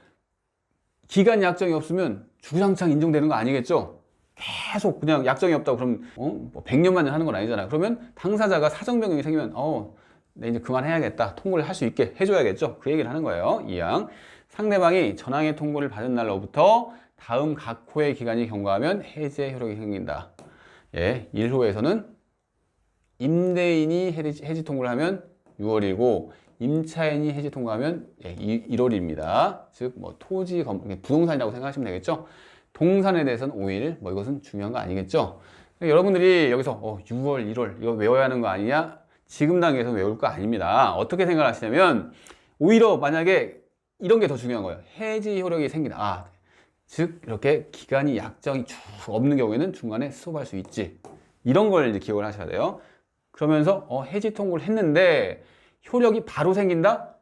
기간 약정이 없으면 주구장창 인정되는 거 아니겠죠? 계속 그냥 약정이 없다고 그럼 뭐 100년만 하는 건 아니잖아요. 그러면 당사자가 사정 변경이 생기면 네, 이제 그만해야겠다. 통고를 할 수 있게 해줘야겠죠. 그 얘기를 하는 거예요. 2항. 상대방이 전항의 통고를 받은 날로부터 다음 각 호의 기간이 경과하면 해지의 효력이 생긴다. 1호에서는 임대인이 해지 통고를 하면 6월이고 임차인이 해지 통고하면 1월입니다. 즉 뭐 토지, 부동산이라고 생각하시면 되겠죠. 동산에 대해서는 5일, 뭐 이것은 중요한 거 아니겠죠. 여러분들이 여기서 6월, 1월 이거 외워야 하는 거 아니냐? 지금 단계에서 외울 거 아닙니다. 어떻게 생각하시냐면 오히려 만약에 이런 게 더 중요한 거예요. 해지 효력이 생긴다. 즉 이렇게 기간이 약정이 쭉 없는 경우에는 중간에 스톱할 수 있지. 이런 걸 이제 기억을 하셔야 돼요. 그러면서 해지 통고를 했는데 효력이 바로 생긴다?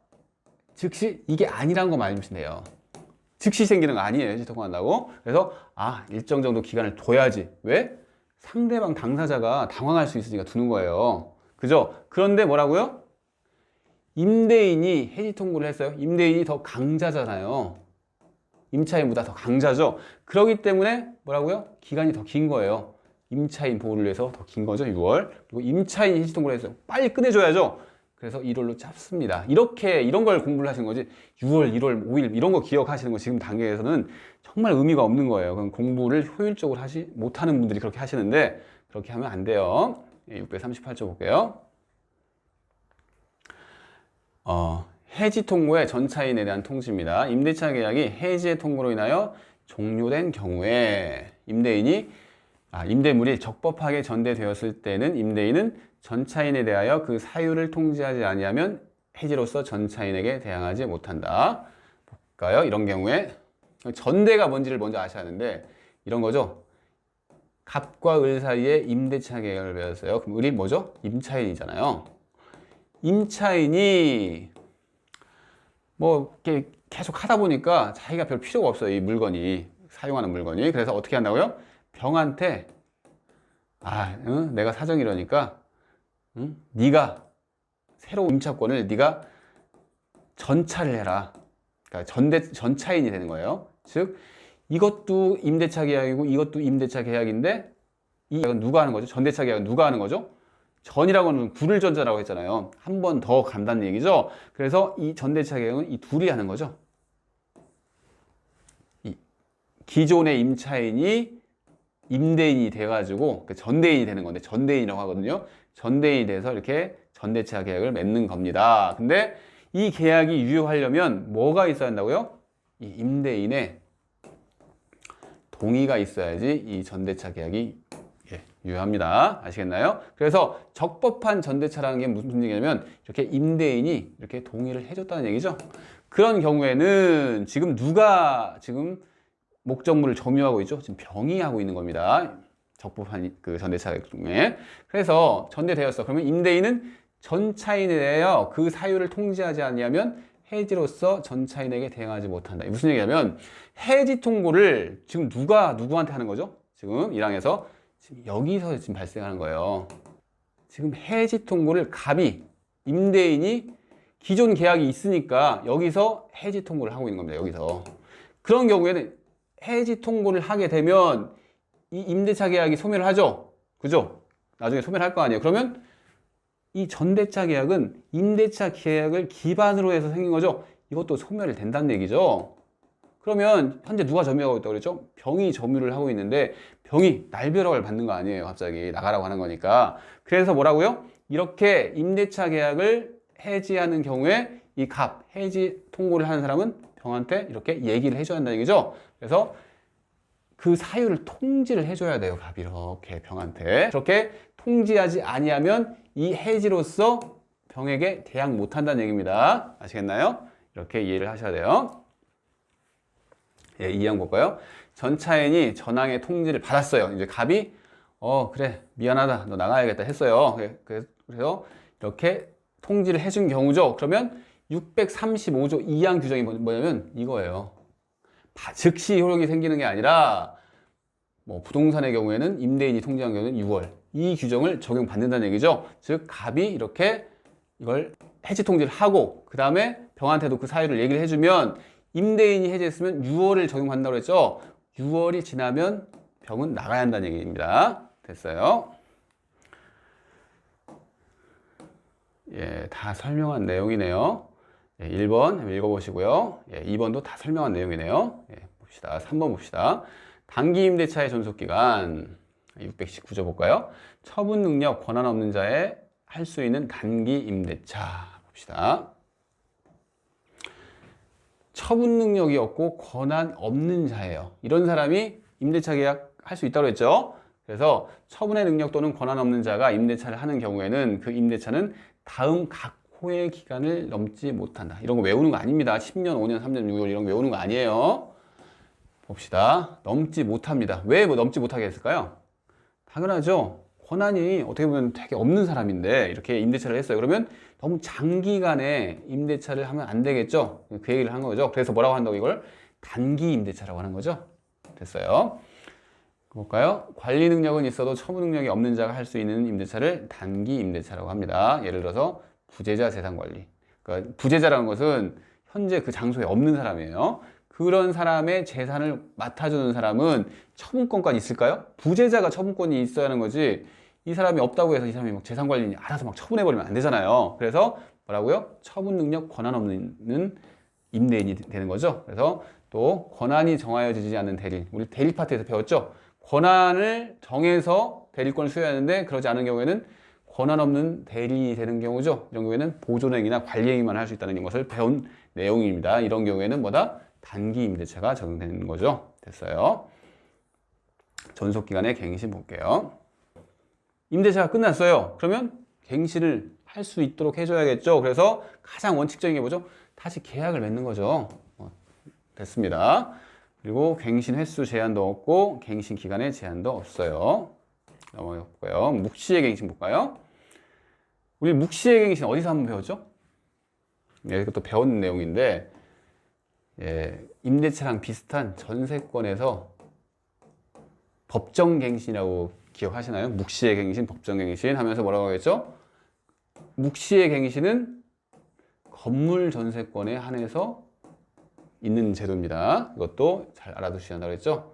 즉시 이게 아니라는 것만 알면 돼요. 즉시 생기는 거 아니에요. 해지 통고한다고. 그래서 일정 정도 기간을 둬야지. 왜? 상대방 당사자가 당황할 수 있으니까 두는 거예요. 그죠? 그런데 뭐라고요? 임대인이 해지 통고를 했어요. 임대인이 더 강자잖아요. 임차인보다 더 강자죠. 그렇기 때문에 뭐라고요? 기간이 더 긴 거예요. 임차인 보호를 위해서 더 긴 거죠. 6월. 그리고 임차인이 해지 통고를 했어요. 빨리 끝내줘야죠. 그래서 1월로 잡습니다. 이런 걸 공부를 하시는 거지 6월, 1월, 5일 이런 거 기억하시는 거 지금 단계에서는 정말 의미가 없는 거예요. 그럼 공부를 효율적으로 못하는 분들이 그렇게 하시는데 그렇게 하면 안 돼요. 638조 볼게요. 해지 통고의 전차인에 대한 통지입니다. 임대차 계약이 해지의 통고로 인하여 종료된 경우에 임대물이 적법하게 전대되었을 때는 임대인은 전차인에 대하여 그 사유를 통지하지 아니하면 해지로서 전차인에게 대항하지 못한다. 볼까요? 이런 경우에 전대가 뭔지를 먼저 아셔야 하는데 이런 거죠. 갑과 을 사이에 임대차 계약을 맺었어요. 그럼 을이 뭐죠? 임차인이잖아요. 임차인이 뭐 이렇게 계속 하다 보니까 자기가 별 필요가 없어요. 이 물건이 사용하는 물건이. 그래서 어떻게 한다고요? 병한테 내가 사정이 이러니까 응? 네가 새로운 임차권을 네가 전차를 해라. 그러니까 전차인이 되는 거예요. 즉 이것도 임대차 계약이고 이것도 임대차 계약인데 이 계약은 누가 하는 거죠? 전대차 계약은 누가 하는 거죠? 전이라고 하는 불을 전자라고 했잖아요. 한 번 더 간다는 얘기죠. 그래서 이 전대차 계약은 이 둘이 하는 거죠. 이 기존의 임차인이 임대인이 돼가지고 전대인이 되는 건데 전대인이라고 하거든요. 전대인이 돼서 이렇게 전대차 계약을 맺는 겁니다. 근데 이 계약이 유효하려면 뭐가 있어야 한다고요? 이 임대인의 동의가 있어야지 이 전대차 계약이 유효합니다. 아시겠나요? 그래서 적법한 전대차라는 게 무슨 얘기냐면 이렇게 임대인이 이렇게 동의를 해줬다는 얘기죠. 그런 경우에는 지금 누가 지금 목적물을 점유하고 있죠? 지금 병이 하고 있는 겁니다. 적법한 그 전대차 중에. 그래서 전대되었어. 그러면 임대인은 전차인에 대하여 그 사유를 통지하지 않으면 해지로서 전차인에게 대응하지 못한다. 무슨 얘기냐면 해지 통고를 지금 누가 누구한테 하는 거죠? 지금 1항에서 지금 여기서 지금 발생하는 거예요. 지금 해지 통고를 갑이 임대인이 기존 계약이 있으니까 여기서 해지 통고를 하고 있는 겁니다. 여기서. 그런 경우에는 해지 통고를 하게 되면 이 임대차 계약이 소멸을 하죠. 그죠? 나중에 소멸할 거 아니에요. 그러면 이 전대차 계약은 임대차 계약을 기반으로 해서 생긴 거죠. 이것도 소멸이 된다는 얘기죠. 그러면 현재 누가 점유하고 있다고 그랬죠? 병이 점유를 하고 있는데 병이 날벼락을 받는 거 아니에요. 갑자기 나가라고 하는 거니까. 그래서 뭐라고요? 이렇게 임대차 계약을 해지하는 경우에 이 갑, 해지 통고를 하는 사람은 병한테 이렇게 얘기를 해줘야 한다는 얘기죠. 그래서 그 사유를 통지를 해줘야 돼요. 갑이 이렇게 병한테. 그렇게 통지하지 아니하면 이 해지로서 병에게 대항 못한다는 얘기입니다. 아시겠나요? 이렇게 이해를 하셔야 돼요. 예, 2항 볼까요? 전차인이 전항의 통지를 받았어요. 이제 갑이 그래 미안하다 너 나가야겠다 했어요. 그래서 이렇게 통지를 해준 경우죠. 그러면 635조 2항 규정이 뭐냐면 이거예요. 즉시 효력이 생기는 게 아니라 뭐 부동산의 경우에는 임대인이 통지한 경우는 6월 이 규정을 적용받는다는 얘기죠. 즉 갑이 이렇게 이걸 해지 통지를 하고 그 다음에 병한테도 그 사유를 얘기를 해주면 임대인이 해지했으면 6월을 적용한다고 했죠. 6월이 지나면 병은 나가야 한다는 얘기입니다. 됐어요? 예, 다 설명한 내용이네요. 예, 1번 읽어보시고요. 예, 2번도 다 설명한 내용이네요. 예, 봅시다. 3번 봅시다. 단기 임대차의 존속기간 619조 볼까요? 처분 능력 권한 없는 자의 할 수 있는 단기 임대차 봅시다. 처분 능력이 없고 권한 없는 자예요. 이런 사람이 임대차 계약 할 수 있다고 했죠. 그래서 처분의 능력 또는 권한 없는 자가 임대차를 하는 경우에는 그 임대차는 다음 각 호의 기간을 넘지 못한다. 이런 거 외우는 거 아닙니다. 10년, 5년, 3년, 6월 이런 거 외우는 거 아니에요. 봅시다. 넘지 못합니다. 왜 뭐 넘지 못하게 했을까요? 당연하죠. 권한이 어떻게 보면 되게 없는 사람인데 이렇게 임대차를 했어요. 그러면 너무 장기간에 임대차를 하면 안 되겠죠. 그 얘기를 한 거죠. 그래서 뭐라고 한다고 이걸? 단기 임대차라고 하는 거죠. 됐어요. 볼까요? 관리 능력은 있어도 처분 능력이 없는 자가 할 수 있는 임대차를 단기 임대차라고 합니다. 예를 들어서 부재자 재산 관리. 그러니까 부재자라는 것은 현재 그 장소에 없는 사람이에요. 그런 사람의 재산을 맡아주는 사람은 처분권까지 있을까요? 부재자가 처분권이 있어야 하는 거지 이 사람이 없다고 해서 이 사람이 막 재산 관리 알아서 막 처분해버리면 안 되잖아요. 그래서 뭐라고요? 처분 능력 권한 없는 임대인이 되는 거죠. 그래서 또 권한이 정하여지지 않는 대리. 우리 대리 파트에서 배웠죠? 권한을 정해서 대리권을 수여하는데 그러지 않은 경우에는 권한 없는 대리인이 되는 경우죠. 이런 경우에는 보존행위나 관리행위만 할 수 있다는 것을 배운 내용입니다. 이런 경우에는 뭐다? 단기 임대차가 적용되는 거죠. 됐어요. 존속기간의 갱신 볼게요. 임대차가 끝났어요. 그러면 갱신을 할 수 있도록 해줘야겠죠. 그래서 가장 원칙적인 게 뭐죠? 다시 계약을 맺는 거죠. 됐습니다. 그리고 갱신 횟수 제한도 없고 갱신 기간의 제한도 없어요. 넘어가 볼까요? 묵시의 갱신 볼까요? 우리 묵시의 갱신 어디서 한번 배웠죠? 예, 이것도 배운 내용인데 예, 임대차랑 비슷한 전세권에서 법정갱신이라고 기억하시나요? 묵시의 갱신, 법정갱신 하면서 뭐라고 하겠죠? 묵시의 갱신은 건물 전세권에 한해서 있는 제도입니다. 이것도 잘 알아두셔야 한다고 했죠.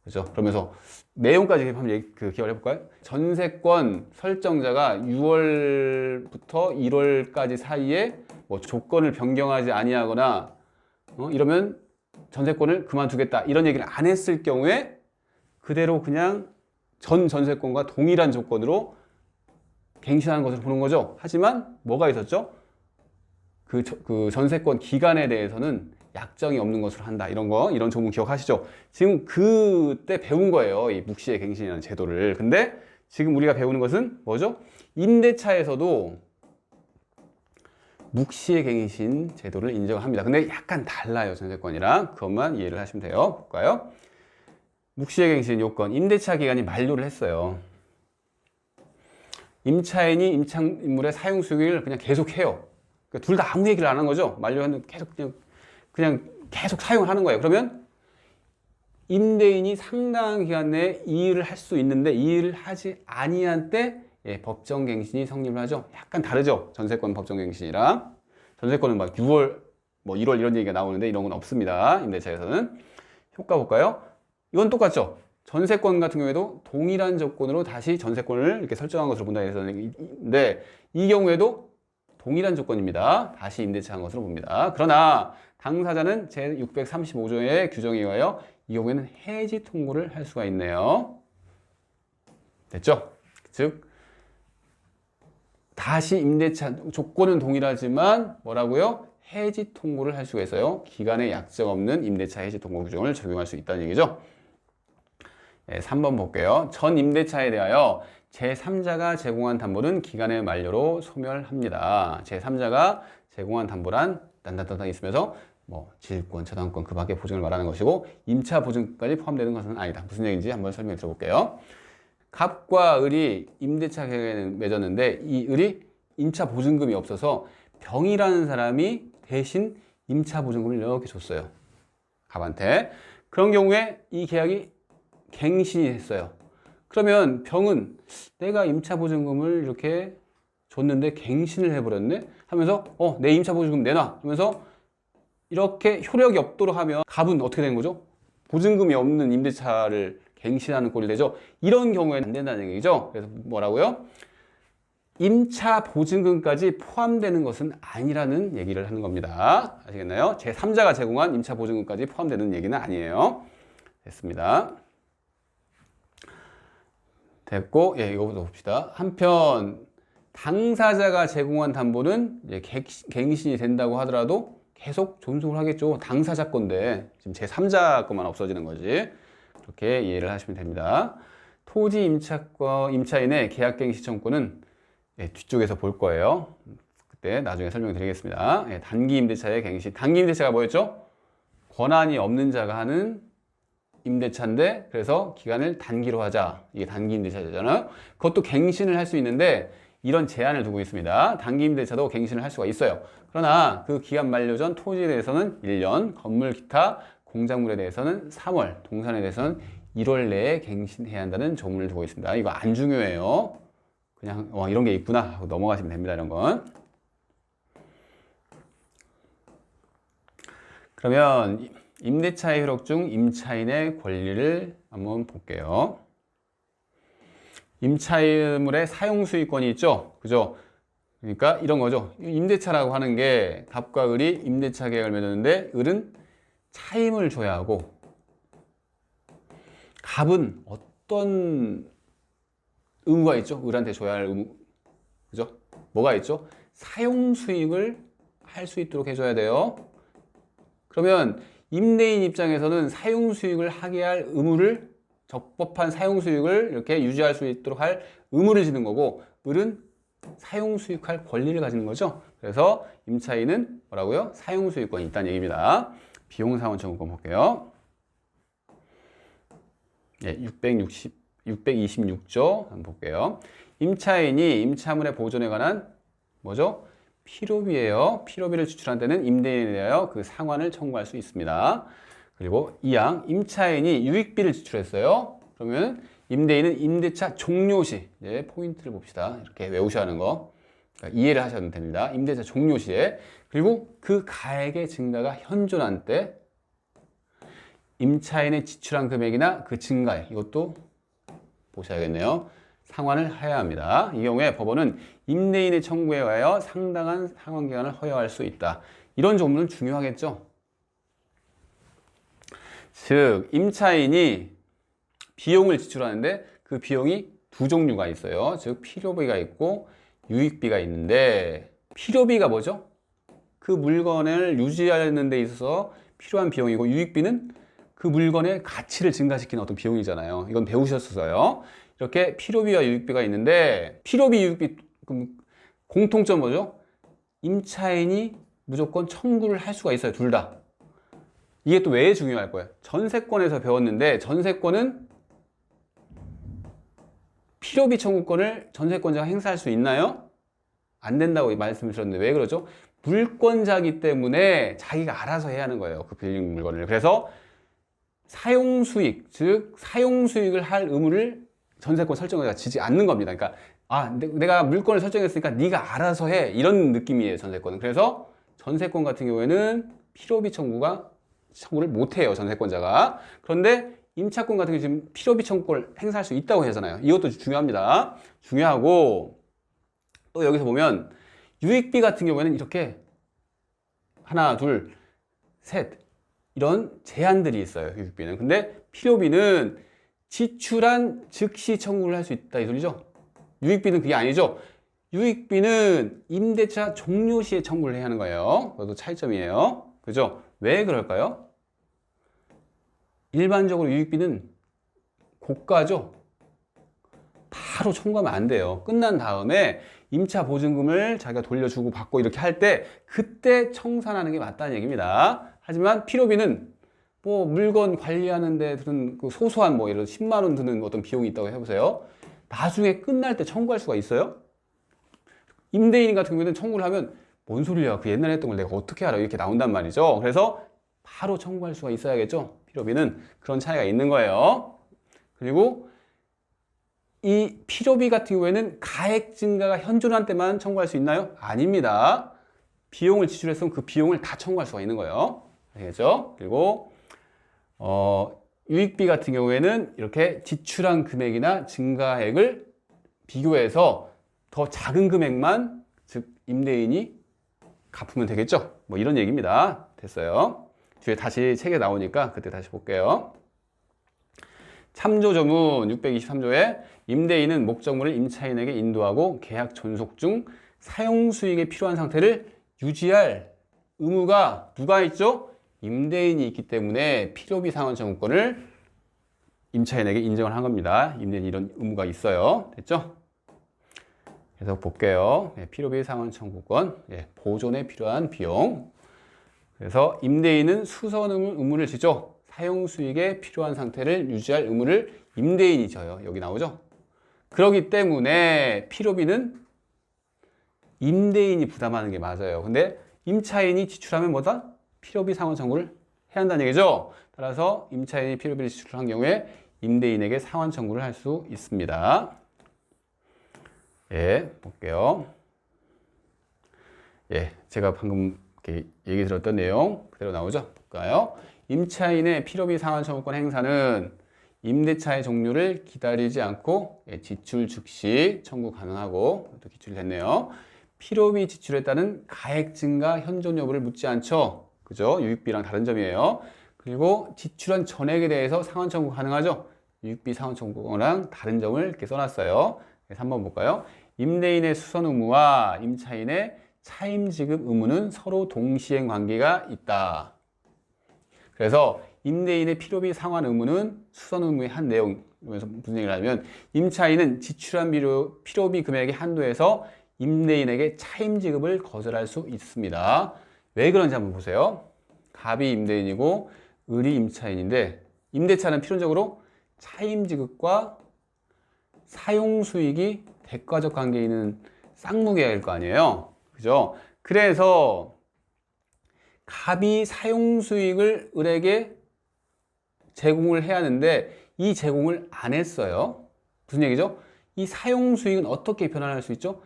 그죠? 그러면서 내용까지 한번 기억을 해볼까요? 전세권 설정자가 6월부터 1월까지 사이에 뭐 조건을 변경하지 아니하거나 이러면 전세권을 그만두겠다 이런 얘기를 안 했을 경우에 그대로 그냥 전 전세권과 동일한 조건으로 갱신하는 것을 보는 거죠. 하지만 뭐가 있었죠? 그 전세권 기간에 대해서는 약정이 없는 것으로 한다. 이런 조문 기억하시죠? 지금 그때 배운 거예요. 이 묵시의 갱신이라는 제도를. 근데 지금 우리가 배우는 것은 뭐죠? 임대차에서도 묵시의 갱신 제도를 인정합니다. 근데 약간 달라요. 전세권이랑. 그것만 이해를 하시면 돼요. 볼까요? 묵시의 갱신 요건. 임대차 기간이 만료를 했어요. 임차인이 임차인물의 사용 수익을 그냥 계속해요. 그러니까 둘 다 아무 얘기를 안 한 거죠. 만료했는데 그냥 계속 사용을 하는 거예요. 그러면 임대인이 상당한 기간 내에 이의를 할 수 있는데 이의를 하지 아니한 때 법정갱신이 성립을 하죠. 약간 다르죠. 전세권 법정갱신이랑. 전세권은 막 6월, 뭐 1월 이런 얘기가 나오는데 이런 건 없습니다. 임대차에서는. 효과 볼까요? 이건 똑같죠. 전세권 같은 경우에도 동일한 조건으로 다시 전세권을 이렇게 설정한 것으로 본다 했었는데 이 경우에도 동일한 조건입니다. 다시 임대차 한 것으로 봅니다. 그러나 당사자는 제635조의 규정에 의하여 이 경우에는 해지 통고를 할 수가 있네요. 됐죠? 즉 다시 임대차 조건은 동일하지만 뭐라고요? 해지 통고를 할 수가 있어요. 기간에 약정 없는 임대차 해지 통고 규정을 적용할 수 있다는 얘기죠. 3번 볼게요. 전 임대차에 대하여 제3자가 제공한 담보는 기간의 만료로 소멸합니다. 제3자가 제공한 담보란 딴딴딴 있으면서 뭐 질권, 저당권 그 밖의 보증을 말하는 것이고 임차 보증까지 포함되는 것은 아니다. 무슨 얘기인지 한번 설명해 드려볼게요. 갑과 을이 임대차 계약을 맺었는데 이 을이 임차 보증금이 없어서 병이라는 사람이 대신 임차 보증금을 이렇게 줬어요. 갑한테. 그런 경우에 이 계약이 갱신이 됐어요. 그러면 병은 내가 임차 보증금을 이렇게 줬는데 갱신을 해버렸네? 하면서 내 임차 보증금 내놔 하면서 이렇게 효력이 없도록 하면 갑은 어떻게 되는 거죠? 보증금이 없는 임대차를 갱신하는 꼴이 되죠. 이런 경우에는 안 된다는 얘기죠. 그래서 뭐라고요? 임차 보증금까지 포함되는 것은 아니라는 얘기를 하는 겁니다. 아시겠나요? 제3자가 제공한 임차 보증금까지 포함되는 얘기는 아니에요. 됐습니다. 됐고, 이거부터 봅시다. 한편 당사자가 제공한 담보는 이제 갱신이 된다고 하더라도 계속 존속을 하겠죠. 당사자 건데 지금 제3자 것만 없어지는 거지. 그렇게 이해를 하시면 됩니다. 토지 임차인의 계약갱신 청구는 뒤쪽에서 볼 거예요. 그때 나중에 설명드리겠습니다. 단기 임대차의 갱신. 단기 임대차가 뭐였죠? 권한이 없는 자가 하는 임대차인데 그래서 기간을 단기로 하자. 이게 단기 임대차잖아요. 그것도 갱신을 할 수 있는데 이런 제한을 두고 있습니다. 단기 임대차도 갱신을 할 수가 있어요. 그러나 그 기간 만료 전 토지에 대해서는 1년, 건물 기타 공작물에 대해서는 3월, 동산에 대해서는 1월 내에 갱신해야 한다는 조문을 두고 있습니다. 이거 안 중요해요. 그냥 이런 게 있구나 하고 넘어가시면 됩니다. 이런 건. 그러면 임대차의 효력 중 임차인의 권리를 한번 볼게요. 임차물의 사용수익권이 있죠. 그죠? 그러니까 이런 거죠. 임대차라고 하는 게 갑과 을이 임대차 계약을 맺었는데 을은 차임을 줘야 하고 갑은 어떤 의무가 있죠? 을한테 줘야 할 의무. 그죠? 뭐가 있죠? 사용수익을 할 수 있도록 해줘야 돼요. 그러면 임대인 입장에서는 사용수익을 하게 할 의무를 적법한 사용수익을 이렇게 유지할 수 있도록 할 의무를 지는 거고 을은 사용수익할 권리를 가지는 거죠. 그래서 임차인은 뭐라고요? 사용수익권이 있다는 얘기입니다. 비용상환 청구권 볼게요. 626조 한번 볼게요. 임차인이 임차물의 보존에 관한 뭐죠? 필요비예요. 필요비를 지출한 때는 임대인에 대하여 그 상환을 청구할 수 있습니다. 그리고 2항 임차인이 유익비를 지출했어요. 그러면 임대인은 임대차 종료 시 포인트를 봅시다. 이렇게 외우셔야 하는 거. 그러니까 이해를 하셔도 됩니다. 임대차 종료 시에. 그리고 그 가액의 증가가 현존한 때 임차인의 지출한 금액이나 그 증가액, 이것도 보셔야겠네요. 상환을 해야 합니다. 이 경우에 법원은 임대인의 청구에 의하여 상당한 상환기간을 허용할 수 있다. 이런 조문은 중요하겠죠. 즉 임차인이 비용을 지출하는데 그 비용이 두 종류가 있어요. 즉 필요비가 있고 유익비가 있는데, 필요비가 뭐죠? 그 물건을 유지하는 데 있어서 필요한 비용이고, 유익비는 그 물건의 가치를 증가시키는 어떤 비용이잖아요. 이건 배우셨어요. 이렇게 필요비와 유익비가 있는데, 필요비, 유익비 공통점 뭐죠? 임차인이 무조건 청구를 할 수가 있어요. 둘 다. 이게 또 왜 중요할 거예요? 전세권에서 배웠는데, 전세권은 필요비 청구권을 전세권자가 행사할 수 있나요? 안 된다고 말씀을 드렸는데 왜 그러죠? 물권자이기 때문에 자기가 알아서 해야 하는 거예요. 그 빌린 물건을. 그래서 사용수익, 즉 사용수익을 할 의무를 전세권 설정자가 지지 않는 겁니다. 그러니까 내가 물건을 설정했으니까 네가 알아서 해, 이런 느낌이에요, 전세권은. 그래서 전세권 같은 경우에는 필요비 청구를 못 해요, 전세권자가. 그런데 임차권 같은 경우 지금 필요비 청구권을 행사할 수 있다고 하잖아요. 이것도 중요합니다. 중요하고, 또 여기서 보면 유익비 같은 경우에는 이렇게 하나, 둘, 셋 이런 제한들이 있어요. 유익비는. 근데 필요비는 지출한 즉시 청구를 할 수 있다, 이 소리죠. 유익비는 그게 아니죠. 유익비는 임대차 종료 시에 청구를 해야 하는 거예요. 그것도 차이점이에요. 그죠? 왜 그럴까요? 일반적으로 유익비는 고가죠. 바로 청구하면 안 돼요. 끝난 다음에 임차 보증금을 자기가 돌려주고 받고 이렇게 할 때 그때 청산하는 게 맞다는 얘기입니다. 하지만 필요비는 뭐 물건 관리하는 데 드는 그 소소한 뭐 예를 들어 10만 원 드는 어떤 비용이 있다고 해보세요. 나중에 끝날 때 청구할 수가 있어요? 임대인 같은 경우에는 청구를 하면 뭔 소리야, 그 옛날에 했던 걸 내가 어떻게 알아, 이렇게 나온단 말이죠. 그래서 바로 청구할 수가 있어야겠죠. 필요비는 그런 차이가 있는 거예요. 그리고 이 필요비 같은 경우에는 가액 증가가 현존한 때만 청구할 수 있나요? 아닙니다. 비용을 지출했으면 그 비용을 다 청구할 수가 있는 거예요. 알겠죠? 그리고 유익비 같은 경우에는 이렇게 지출한 금액이나 증가액을 비교해서 더 작은 금액만, 즉 임대인이 갚으면 되겠죠? 뭐 이런 얘기입니다. 됐어요. 뒤에 다시 책에 나오니까 그때 다시 볼게요. 참조조문 623조에 임대인은 목적물을 임차인에게 인도하고 계약 존속 중 사용수익에 필요한 상태를 유지할 의무가 누가 있죠? 임대인이 있기 때문에 필요비 상환 청구권을 임차인에게 인정을 한 겁니다. 임대인이 이런 의무가 있어요. 됐죠? 계속 볼게요. 필요비 상환 청구권, 보존에 필요한 비용. 그래서 임대인은 수선 의무를 지죠. 사용수익에 필요한 상태를 유지할 의무를 임대인이 져요. 여기 나오죠? 그렇기 때문에 필요비는 임대인이 부담하는 게 맞아요. 근데 임차인이 지출하면 뭐다? 필요비 상환 청구를 해야 한다는 얘기죠. 따라서 임차인이 필요비를 지출한 경우에 임대인에게 상환 청구를 할 수 있습니다. 볼게요. 제가 방금 이렇게 얘기 들었던 내용 그대로 나오죠? 볼까요? 임차인의 필요비 상환 청구권 행사는 임대차의 종료를 기다리지 않고 지출 즉시 청구 가능하고, 또 기출이 됐네요. 필요비 지출에 따른 가액 증가 현존 여부를 묻지 않죠. 그죠? 유익비랑 다른 점이에요. 그리고 지출한 전액에 대해서 상환 청구 가능하죠. 유익비 상환 청구권이랑 다른 점을 이렇게 써놨어요. 그래서 한번 볼까요? 임대인의 수선 의무와 임차인의 차임 지급 의무는 서로 동시행 관계가 있다. 그래서 임대인의 필요비 상환 의무는 수선 의무의 한 내용이면서 무슨 얘기를 하냐면, 임차인은 지출한 필요비 금액의 한도에서 임대인에게 차임 지급을 거절할 수 있습니다. 왜 그런지 한번 보세요. 갑이 임대인이고 을이 임차인인데, 임대차는 필연적으로 차임 지급과 사용 수익이 대가적 관계에 있는 쌍무계약일 거 아니에요. 그죠? 그래서 갑이 사용 수익을 을에게 제공을 해야 하는데 이 제공을 안 했어요. 무슨 얘기죠? 이 사용 수익은 어떻게 변환할 수 있죠?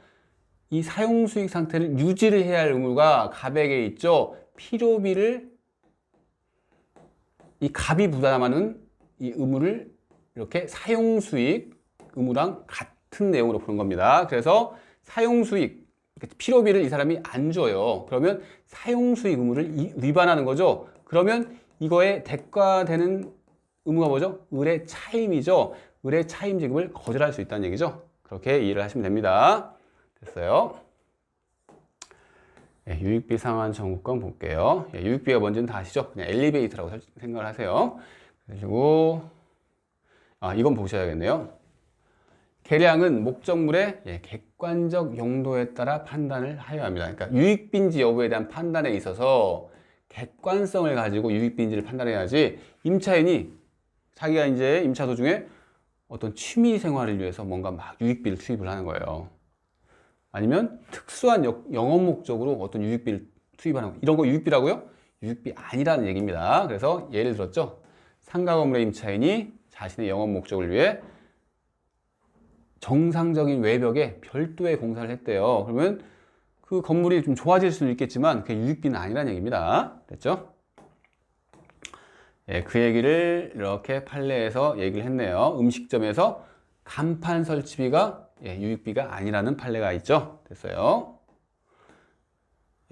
이 사용수익 상태를 유지를 해야 할 의무가 갑에게 있죠. 필요비를 이 갑이 부담하는 이 의무를 이렇게 사용수익 의무랑 같은 내용으로 보는 겁니다. 그래서 사용수익, 필요비를 이 사람이 안 줘요. 그러면 사용수익 의무를 위반하는 거죠. 그러면 이거에 대가되는 의무가 뭐죠? 의뢰 차임이죠. 의뢰 차임 지급을 거절할 수 있다는 얘기죠. 그렇게 이해를 하시면 됩니다. 됐어요. 예, 유익비 상환 청구권 볼게요. 예, 유익비가 뭔지는 다 아시죠? 그냥 엘리베이터라고 생각을 하세요. 그리고 이건 보셔야겠네요. 계량은 목적물의 객관적 용도에 따라 판단을 하여야 합니다. 그러니까 유익비인지 여부에 대한 판단에 있어서 객관성을 가지고 유익비인지를 판단해야지, 임차인이 자기가 이제 임차 도중에 어떤 취미 생활을 위해서 뭔가 막 유익비를 투입을 하는 거예요. 아니면 특수한 영업 목적으로 어떤 유익비를 투입하는 거, 이런 거 유익비라고요? 유익비 아니라는 얘기입니다. 그래서 예를 들었죠. 상가 건물의 임차인이 자신의 영업 목적을 위해 정상적인 외벽에 별도의 공사를 했대요. 그러면 그 건물이 좀 좋아질 수는 있겠지만 그게 유익비는 아니라는 얘기입니다. 됐죠? 예, 그 얘기를 이렇게 판례에서 얘기를 했네요. 음식점에서 간판 설치비가 유익비가 아니라는 판례가 있죠. 됐어요.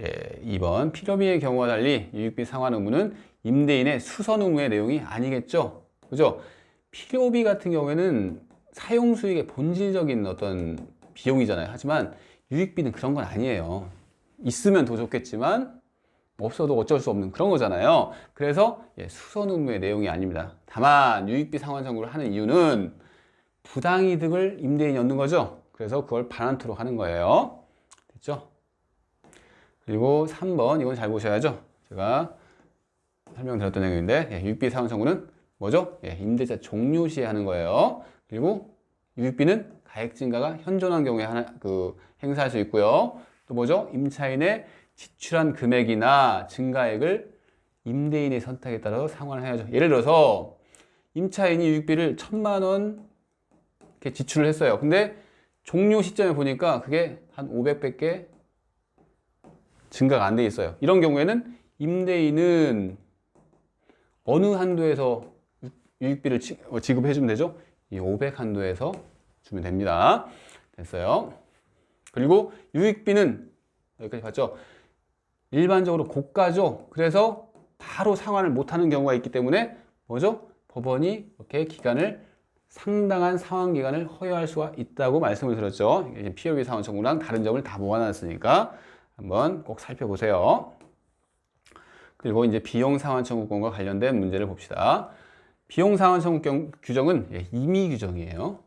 예, 2번 필요비의 경우와 달리 유익비 상환 의무는 임대인의 수선 의무의 내용이 아니겠죠. 그죠? 필요비 같은 경우에는 사용수익의 본질적인 어떤 비용이잖아요. 하지만 유익비는 그런 건 아니에요. 있으면 더 좋겠지만 없어도 어쩔 수 없는 그런 거잖아요. 그래서 수선 의무의 내용이 아닙니다. 다만 유익비 상환 청구를 하는 이유는 부당이득을 임대인이 얻는 거죠. 그래서 그걸 반환토록 하는 거예요. 됐죠? 그리고 3번, 이건 잘 보셔야죠. 제가 설명드렸던 내용인데, 유익비 상환 청구는 뭐죠? 임대차 종료 시에 하는 거예요. 그리고 유익비는 가액 증가가 현존한 경우에 행사할 수 있고요. 또 뭐죠? 임차인의 지출한 금액이나 증가액을 임대인의 선택에 따라서 상환을 해야죠. 예를 들어서 임차인이 유익비를 1,000만 원 이렇게 지출을 했어요. 근데 종료 시점에 보니까 그게 한 500밖에 증가가 안 돼 있어요. 이런 경우에는 임대인은 어느 한도에서 유익비를 지급해 주면 되죠? 이 500 한도에서 주면 됩니다. 됐어요. 그리고 유익비는 여기까지 봤죠? 일반적으로 고가죠. 그래서 바로 상환을 못하는 경우가 있기 때문에 뭐죠? 법원이 이렇게 상당한 상환 기간을 허용할 수가 있다고 말씀을 드렸죠. 필요비 상환 청구랑 다른 점을 다 모아놨으니까 한번 꼭 살펴보세요. 그리고 이제 비용 상환 청구권과 관련된 문제를 봅시다. 비용 상환 청구 규정은 임의 규정이에요.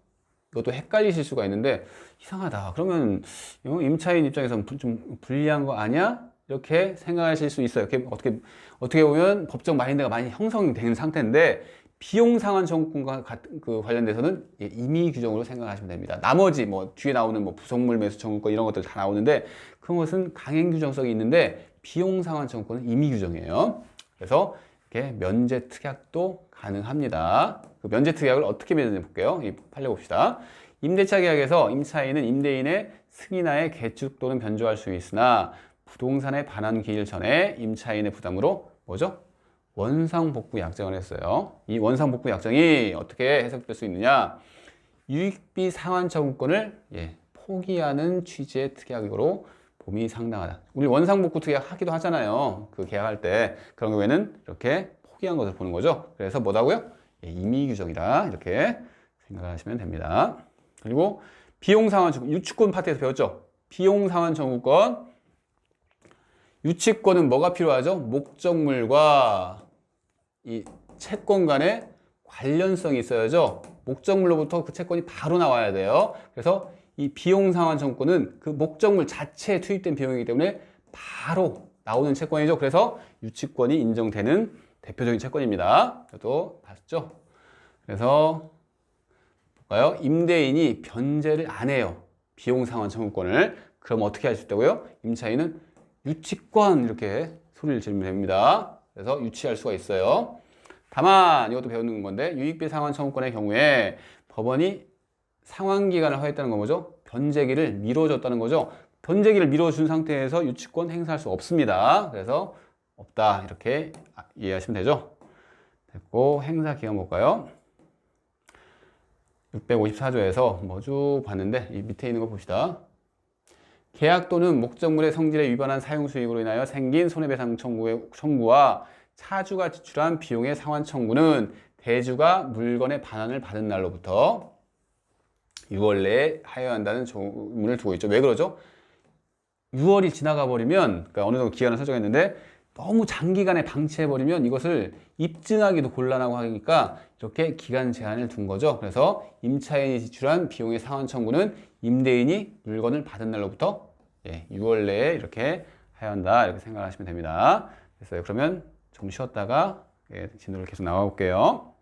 이것도 헷갈리실 수가 있는데 이상하다. 그러면 임차인 입장에서는 좀 불리한 거 아니야? 이렇게 생각하실 수 있어요. 어떻게 보면 법적 마인드가 많이 형성된 상태인데 비용 상환 청구권과 관련돼서는 임의 규정으로 생각하시면 됩니다. 나머지 뒤에 나오는 부속물 매수 청구권 이런 것들 다 나오는데 그런 것은 강행 규정성이 있는데 비용 상환 청구권은 임의 규정이에요. 그래서 이렇게 면제 특약도 가능합니다. 그 면제 특약을 어떻게 맺는지 볼게요. 이 판례 봅시다. 임대차 계약에서 임차인은 임대인의 승인하에 개축 또는 변조할 수 있으나 부동산의 반환 기일 전에 임차인의 부담으로 뭐죠? 원상복구 약정을 했어요. 이 원상복구 약정이 어떻게 해석될 수 있느냐? 유익비 상환 청구권을 포기하는 취지의 특약으로 봄이 상당하다. 우리 원상복구 특약 하기도 하잖아요. 그 계약할 때 그런 경우에는 이렇게 포기한 것을 보는 거죠. 그래서 뭐라고요? 임의 규정이라 이렇게 생각하시면 됩니다. 그리고 비용 상환 청구, 유치권 파트에서 배웠죠? 비용 상환 청구권. 유치권은 뭐가 필요하죠? 목적물과 이 채권 간의 관련성이 있어야죠. 목적물로부터 그 채권이 바로 나와야 돼요. 그래서 이 비용 상환 청구권은 그 목적물 자체에 투입된 비용이기 때문에 바로 나오는 채권이죠. 그래서 유치권이 인정되는 대표적인 채권입니다. 이것도 봤죠? 그래서 볼까요? 임대인이 변제를 안 해요. 비용 상환 청구권을. 그럼 어떻게 할 수 있다고요? 임차인은 유치권 이렇게 소리를 지르면 됩니다. 그래서 유치할 수가 있어요. 다만 이것도 배우는 건데 유익비 상환 청구권의 경우에 법원이 상환 기간을 허했다는 건 뭐죠? 변제기를 미뤄줬다는 거죠. 전재기를 미뤄준 상태에서 유치권 행사할 수 없습니다. 그래서 없다 이렇게 이해하시면 되죠. 됐고 행사 기간 볼까요? 654조에서 뭐 쭉 봤는데 이 밑에 있는 거 봅시다. 계약 또는 목적물의 성질에 위반한 사용수익으로 인하여 생긴 손해배상 청구와 차주가 지출한 비용의 상환 청구는 대주가 물건의 반환을 받은 날로부터 6월 내에 하여야 한다는 조문을 두고 있죠. 왜 그러죠? 6월이 지나가 버리면, 그러니까 어느 정도 기간을 설정했는데 너무 장기간에 방치해버리면 이것을 입증하기도 곤란하고 하니까 이렇게 기간 제한을 둔 거죠. 그래서 임차인이 지출한 비용의 상환 청구는 임대인이 물건을 받은 날로부터 6월 내에 이렇게 해야 한다 이렇게 생각하시면 됩니다. 됐어요. 그러면 좀 쉬었다가 진도를 계속 나와 볼게요.